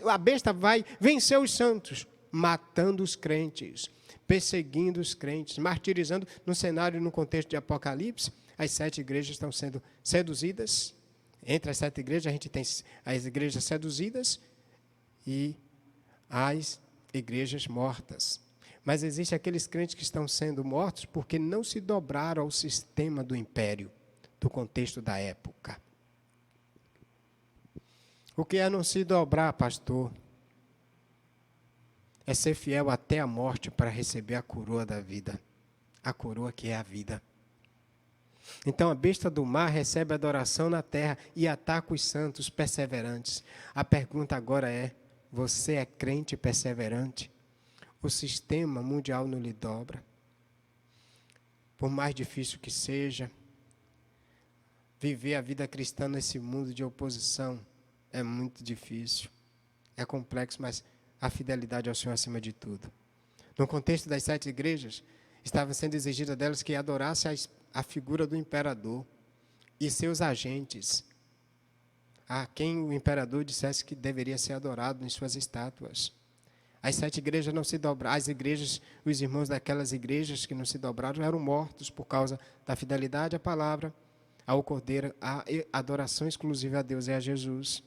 a besta vai vencer os santos? Matando os crentes, perseguindo os crentes, martirizando. No cenário, no contexto de Apocalipse, as 7 igrejas estão sendo seduzidas. Entre as 7 igrejas, a gente tem as igrejas seduzidas e as igrejas mortas. Mas existem aqueles crentes que estão sendo mortos porque não se dobraram ao sistema do império, do contexto da época. O que é não se dobrar, pastor? É ser fiel até a morte para receber a coroa da vida. A coroa que é a vida. Então a besta do mar recebe adoração na terra e ataca os santos perseverantes. A pergunta agora é, você é crente perseverante? O sistema mundial não lhe dobra. Por mais difícil que seja, viver a vida cristã nesse mundo de oposição é muito difícil. É complexo, mas a fidelidade ao Senhor acima de tudo. No contexto das 7 igrejas, estava sendo exigida delas que adorasse a figura do imperador e seus agentes, a quem o imperador dissesse que deveria ser adorado em suas estátuas. As 7 igrejas não se dobraram, as igrejas, os irmãos daquelas igrejas que não se dobraram eram mortos por causa da fidelidade à palavra, ao Cordeiro, a adoração exclusiva a Deus e a Jesus.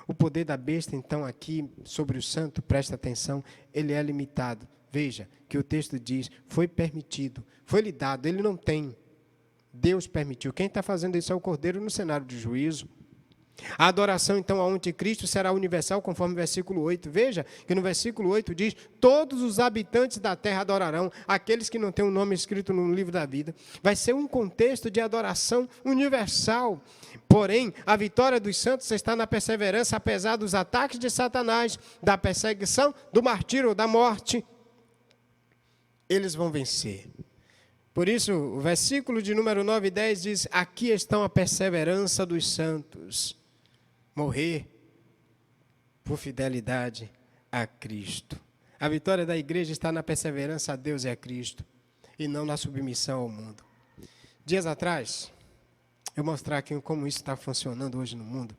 O poder da besta, então, aqui, sobre o santo, presta atenção, ele é limitado. Veja que o texto diz, foi permitido, foi lhe dado, ele não tem. Deus permitiu. Quem está fazendo isso é o Cordeiro no cenário de juízo. A adoração, então, ao anticristo será universal, conforme o versículo 8. Veja que no versículo 8 diz, todos os habitantes da terra adorarão, aqueles que não têm um nome escrito no livro da vida. Vai ser um contexto de adoração universal. Porém, a vitória dos santos está na perseverança, apesar dos ataques de Satanás, da perseguição, do martírio ou da morte. Eles vão vencer. Por isso, o versículo de número 9 e 10 diz, aqui estão a perseverança dos santos. Morrer por fidelidade a Cristo. A vitória da igreja está na perseverança a Deus e a Cristo, e não na submissão ao mundo. Dias atrás, eu mostrar aqui como isso está funcionando hoje no mundo.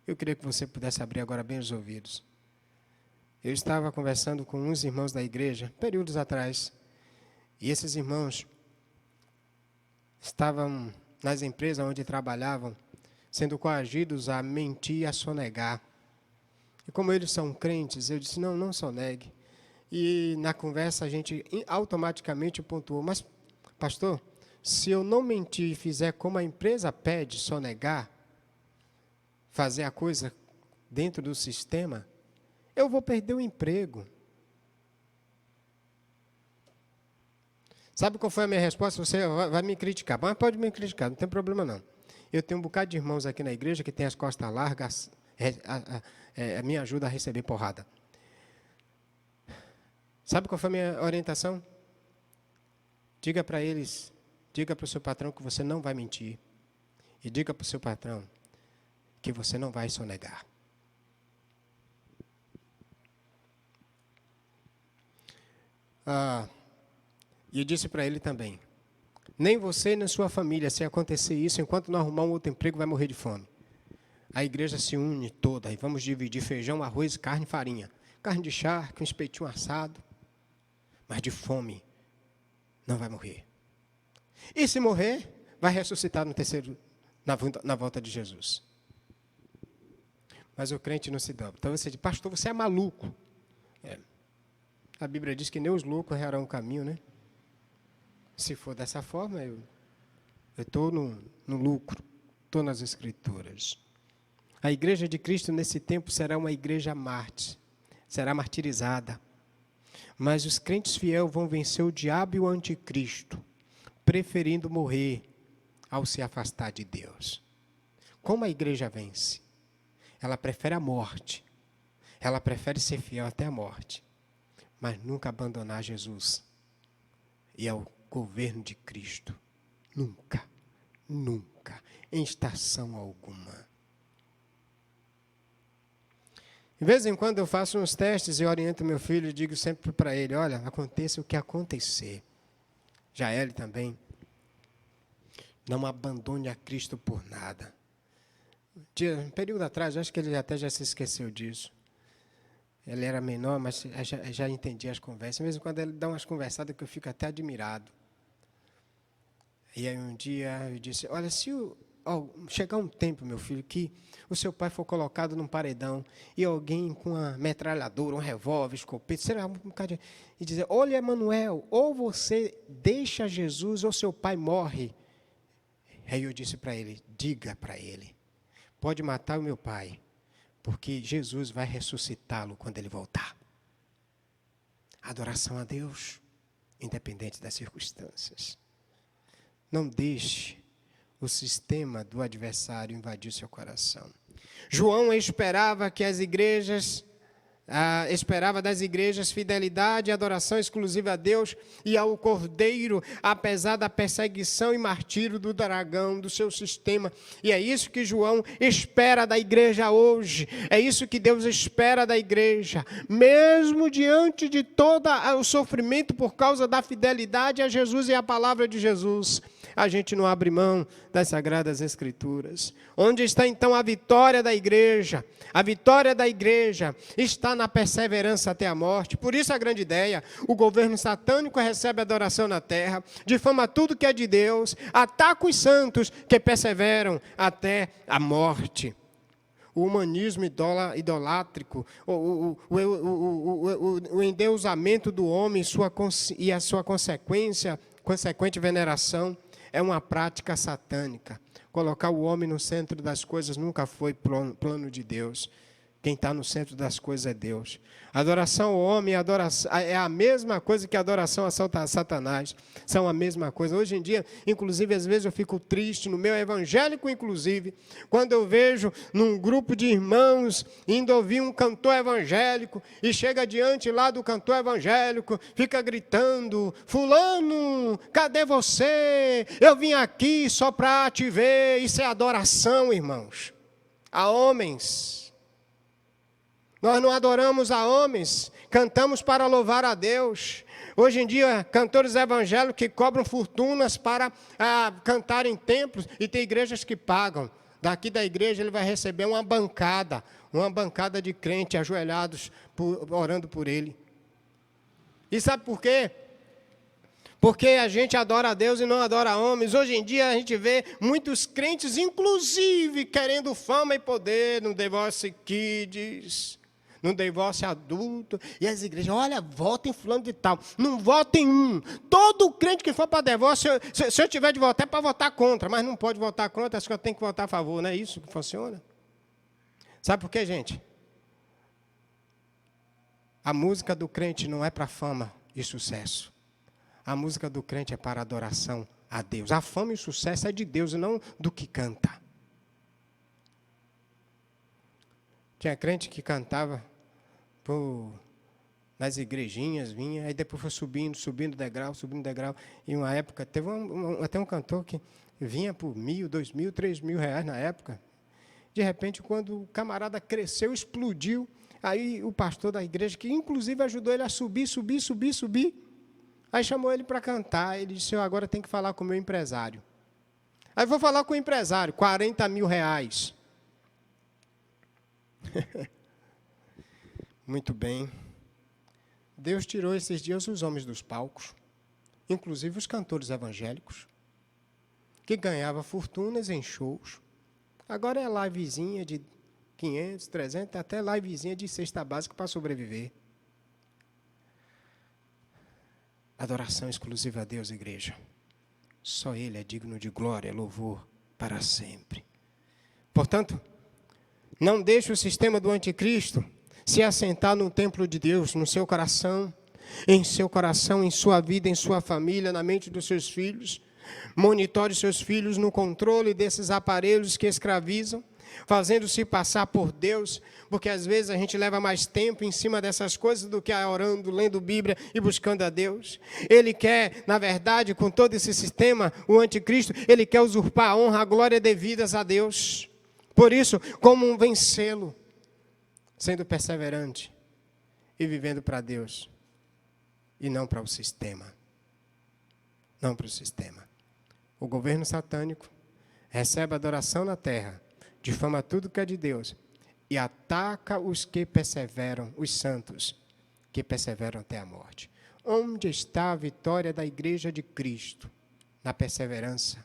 Eu queria que você pudesse abrir agora bem os ouvidos. Eu estava conversando com uns irmãos da igreja, períodos atrás, e esses irmãos estavam nas empresas onde trabalhavam, sendo coagidos a mentir e a sonegar. E como eles são crentes, eu disse, não sonegue. E na conversa a gente automaticamente pontuou, mas pastor, se eu não mentir e fizer como a empresa pede, sonegar, fazer a coisa dentro do sistema, eu vou perder o emprego. Sabe qual foi a minha resposta? Você vai me criticar, mas pode me criticar, não tem problema não. Eu tenho um bocado de irmãos aqui na igreja que tem as costas largas, me ajuda a receber porrada. Sabe qual foi a minha orientação? Diga para eles, diga para o seu patrão que você não vai mentir. E diga para o seu patrão que você não vai sonegar. E eu disse para ele também, nem você nem sua família, se acontecer isso, enquanto não arrumar um outro emprego, vai morrer de fome. A igreja se une toda e vamos dividir feijão, arroz, carne e farinha. carne de charque, um espetinho assado, mas de fome não vai morrer. E se morrer, vai ressuscitar no terceiro, na volta de Jesus. Mas o crente não se dobra. Então você diz, pastor, você é maluco. A Bíblia diz que nem os loucos errarão o caminho, né? Se for dessa forma, eu estou no lucro, estou nas Escrituras. A igreja de Cristo nesse tempo será uma igreja mártir, será martirizada. Mas os crentes fiéis vão vencer o diabo e o anticristo, preferindo morrer ao se afastar de Deus. Como a igreja vence? Ela prefere a morte, ela prefere ser fiel até a morte, mas nunca abandonar Jesus e ao governo de Cristo. Nunca, nunca, em estação alguma. De vez em quando eu faço uns testes e oriento meu filho e digo sempre para ele, olha, aconteça o que acontecer. Jael também. Não abandone a Cristo por nada. Um período atrás, acho que ele até já se esqueceu disso. Ele era menor, mas já entendia as conversas. Mesmo quando ele dá umas conversadas que eu fico até admirado. E aí um dia eu disse, olha, se chegar um tempo, meu filho, que o seu pai for colocado num paredão e alguém com uma metralhadora, um revólver, escopeta, será um bocado e dizer, olha, Emanuel, ou você deixa Jesus ou seu pai morre. Aí eu disse para ele, diga para ele, pode matar o meu pai, porque Jesus vai ressuscitá-lo quando ele voltar. Adoração a Deus, independente das circunstâncias. Não deixe o sistema do adversário invadir seu coração. João esperava que as igrejas, esperava das igrejas fidelidade e adoração exclusiva a Deus e ao Cordeiro, apesar da perseguição e martírio do dragão, do seu sistema. E é isso que João espera da igreja hoje. É isso que Deus espera da igreja. Mesmo diante de todo o sofrimento por causa da fidelidade a Jesus e à palavra de Jesus, a gente não abre mão das Sagradas Escrituras. Onde está então a vitória da igreja? A vitória da igreja está na perseverança até a morte. Por isso a grande ideia, o governo satânico recebe adoração na terra, difama tudo que é de Deus, ataca os santos que perseveram até a morte. O humanismo idolátrico, o endeusamento do homem e a sua consequente veneração, é uma prática satânica. Colocar o homem no centro das coisas nunca foi plano de Deus. Quem está no centro das coisas é Deus. Adoração ao homem é a mesma coisa que adoração a Satanás. São a mesma coisa. Hoje em dia, inclusive, às vezes eu fico triste, no meu evangélico, inclusive, quando eu vejo num grupo de irmãos indo ouvir um cantor evangélico e chega diante lá do cantor evangélico, fica gritando, fulano, cadê você? Eu vim aqui só para te ver. Isso é adoração, irmãos. A homens. Nós não adoramos a homens, cantamos para louvar a Deus. Hoje em dia, cantores evangélicos que cobram fortunas para cantar em templos, e tem igrejas que pagam. Daqui da igreja ele vai receber uma bancada de crentes ajoelhados, orando por ele. E sabe por quê? Porque a gente adora a Deus e não adora homens. Hoje em dia a gente vê muitos crentes, inclusive, querendo fama e poder no Divorce Kids, no divórcio adulto, e as igrejas, olha, votem fulano de tal, não votem um. Todo crente que for para divórcio, se eu tiver de votar, é para votar contra, mas não pode votar contra, acho que eu tenho que votar a favor, não é isso que funciona? Sabe por quê, gente? A música do crente não é para fama e sucesso. A música do crente é para adoração a Deus. A fama e o sucesso é de Deus e não do que canta. Tinha crente que cantava nas igrejinhas, vinha, aí depois foi subindo degrau, e uma época, teve até um cantor que vinha por 1.000, 2.000, 3.000 reais na época. De repente, quando o camarada cresceu, explodiu, aí o pastor da igreja, que inclusive ajudou ele a subir, aí chamou ele para cantar, ele disse, agora tem que falar com o meu empresário. Aí vou falar com o empresário, 40 mil reais. Muito bem. Deus tirou esses dias os homens dos palcos, inclusive os cantores evangélicos, que ganhavam fortunas em shows. Agora é livezinha de 500, 300, até livezinha de cesta básica para sobreviver. Adoração exclusiva a Deus, igreja. Só Ele é digno de glória e louvor para sempre. Portanto, não deixe o sistema do anticristo se assentar no templo de Deus, no seu coração, em sua vida, em sua família, na mente dos seus filhos. Monitore seus filhos no controle desses aparelhos que escravizam, fazendo-se passar por Deus, porque às vezes a gente leva mais tempo em cima dessas coisas do que orando, lendo Bíblia e buscando a Deus. Ele quer, na verdade, com todo esse sistema, o anticristo, ele quer usurpar a honra, a glória devidas a Deus. Por isso, como vencê-lo? Sendo perseverante e vivendo para Deus e não para o sistema. Não para o sistema. O governo satânico recebe adoração na terra, difama tudo que é de Deus e ataca os que perseveram, os santos, que perseveram até a morte. Onde está a vitória da igreja de Cristo? Na perseverança,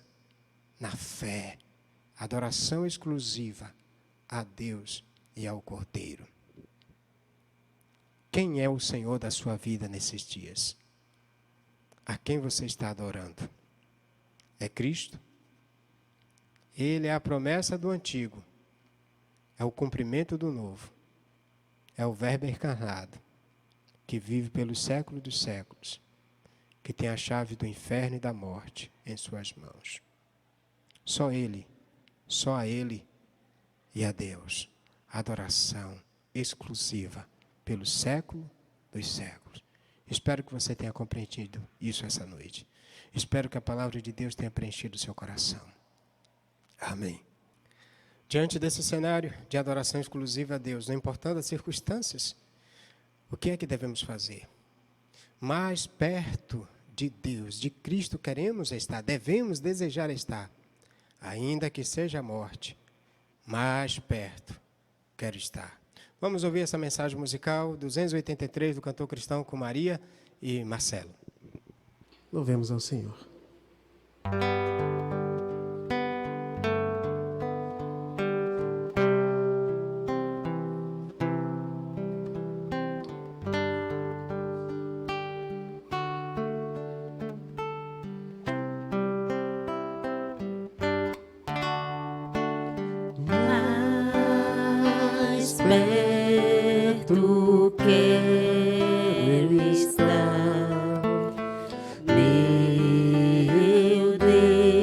na fé, adoração exclusiva a Deus e ao Cordeiro. Quem é o Senhor da sua vida nesses dias? A quem você está adorando? É Cristo? Ele é a promessa do antigo, é o cumprimento do novo, é o Verbo encarnado, que vive pelos séculos dos séculos, que tem a chave do inferno e da morte em suas mãos. Só Ele, só a Ele e a Deus, adoração exclusiva pelo século dos séculos. Espero que você tenha compreendido isso essa noite. Espero que a palavra de Deus tenha preenchido o seu coração. Amém. Diante desse cenário de adoração exclusiva a Deus, não importando as circunstâncias, o que é que devemos fazer? Mais perto de Deus, de Cristo queremos estar, devemos desejar estar. Ainda que seja a morte, mais perto quero estar. Vamos ouvir essa mensagem musical 283 do cantor cristão com Maria e Marcelo. Louvemos ao Senhor. Mais perto quero estar, meu Deus.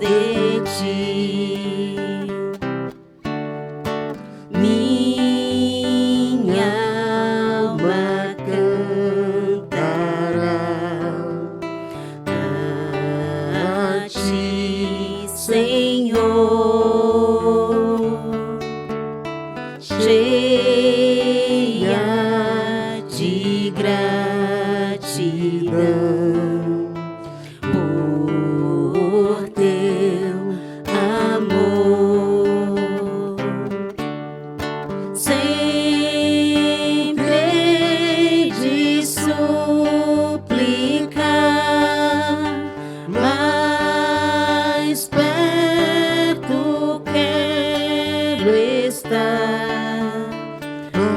de ti. Minha alma cantará a ti, Senhor, cheia de gratidão por teu amor. Sempre hei de suplicar, mais perto quero estar,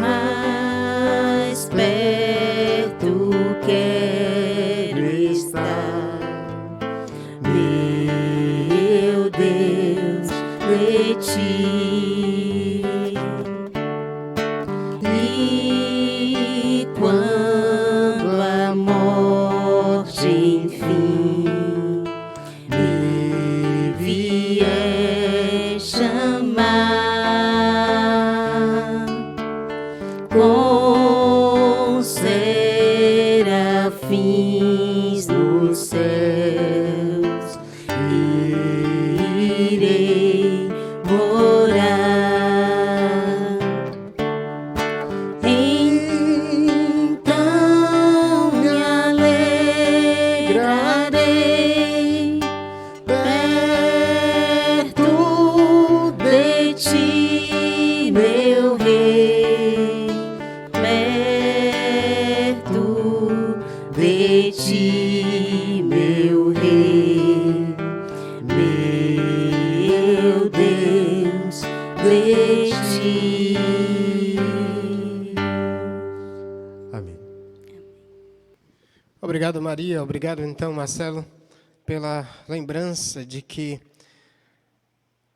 mais perto quero estar, meu Deus, de ti. E quando a morte enfim me vier chamar, com serafins nos céus irei morar. Então me alegrarei perto de ti, meu Rei, perto de ti, meu Rei, meu Deus, de ti. Amém. Obrigado, Maria. Obrigado, então, Marcelo, pela lembrança de que,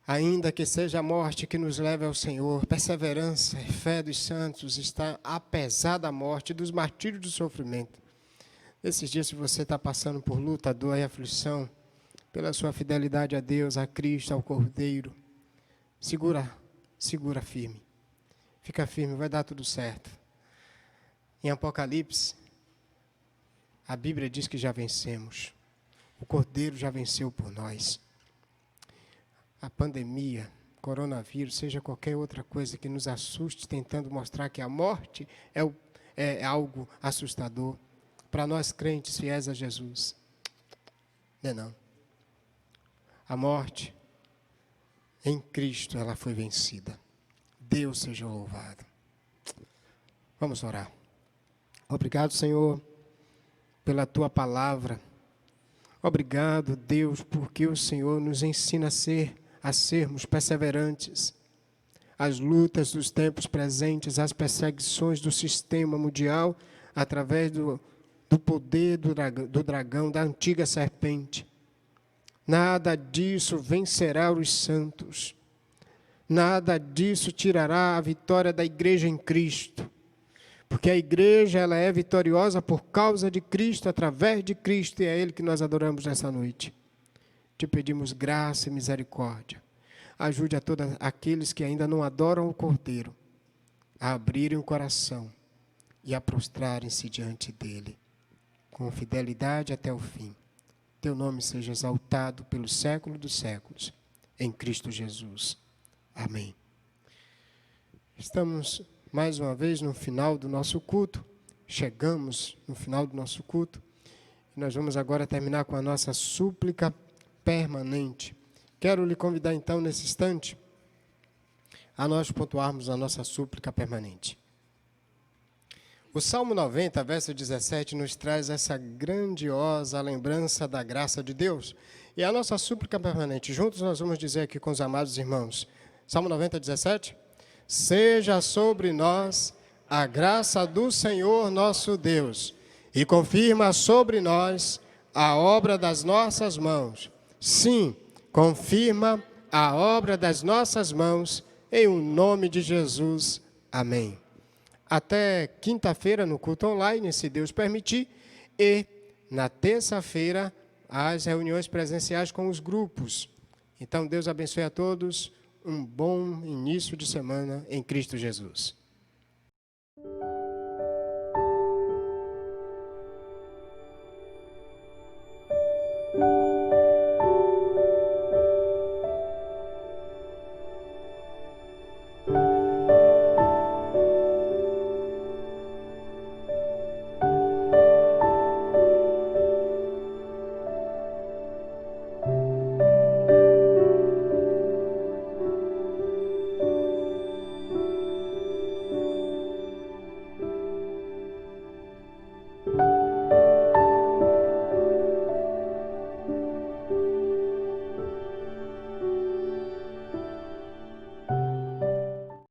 ainda que seja a morte que nos leve ao Senhor, perseverança e fé dos santos está apesar da morte, dos martírios do sofrimento. Esses dias, se você está passando por luta, dor e aflição, pela sua fidelidade a Deus, a Cristo, ao Cordeiro, segura firme. Fica firme, vai dar tudo certo. Em Apocalipse, a Bíblia diz que já vencemos. O Cordeiro já venceu por nós. A pandemia, coronavírus, seja qualquer outra coisa que nos assuste, tentando mostrar que a morte é algo assustador. Para nós crentes fiéis a Jesus, não é não. A morte, em Cristo, ela foi vencida. Deus seja louvado. Vamos orar. Obrigado, Senhor, pela Tua palavra. Obrigado, Deus, porque o Senhor nos ensina a sermos perseverantes. As lutas dos tempos presentes, as perseguições do sistema mundial, através do poder do dragão, da antiga serpente. Nada disso vencerá os santos. Nada disso tirará a vitória da igreja em Cristo. Porque a igreja ela é vitoriosa por causa de Cristo, através de Cristo, e é Ele que nós adoramos nessa noite. Te pedimos graça e misericórdia. Ajude a todos aqueles que ainda não adoram o Cordeiro a abrirem o coração e a prostrarem-se diante dEle, com fidelidade até o fim. Teu nome seja exaltado pelo século dos séculos, em Cristo Jesus. Amém. Estamos mais uma vez no final do nosso culto. Chegamos no final do nosso culto. E nós vamos agora terminar com a nossa súplica permanente. Quero lhe convidar então, nesse instante, a nós pontuarmos a nossa súplica permanente. O Salmo 90, verso 17, nos traz essa grandiosa lembrança da graça de Deus. E a nossa súplica permanente, juntos nós vamos dizer aqui com os amados irmãos. Salmo 90, 17. Seja sobre nós a graça do Senhor nosso Deus, e confirma sobre nós a obra das nossas mãos. Sim, confirma a obra das nossas mãos, em o nome de Jesus. Amém. Até quinta-feira no culto online, se Deus permitir, e na terça-feira as reuniões presenciais com os grupos, Então, Deus abençoe a todos. Um bom início de semana em Cristo Jesus.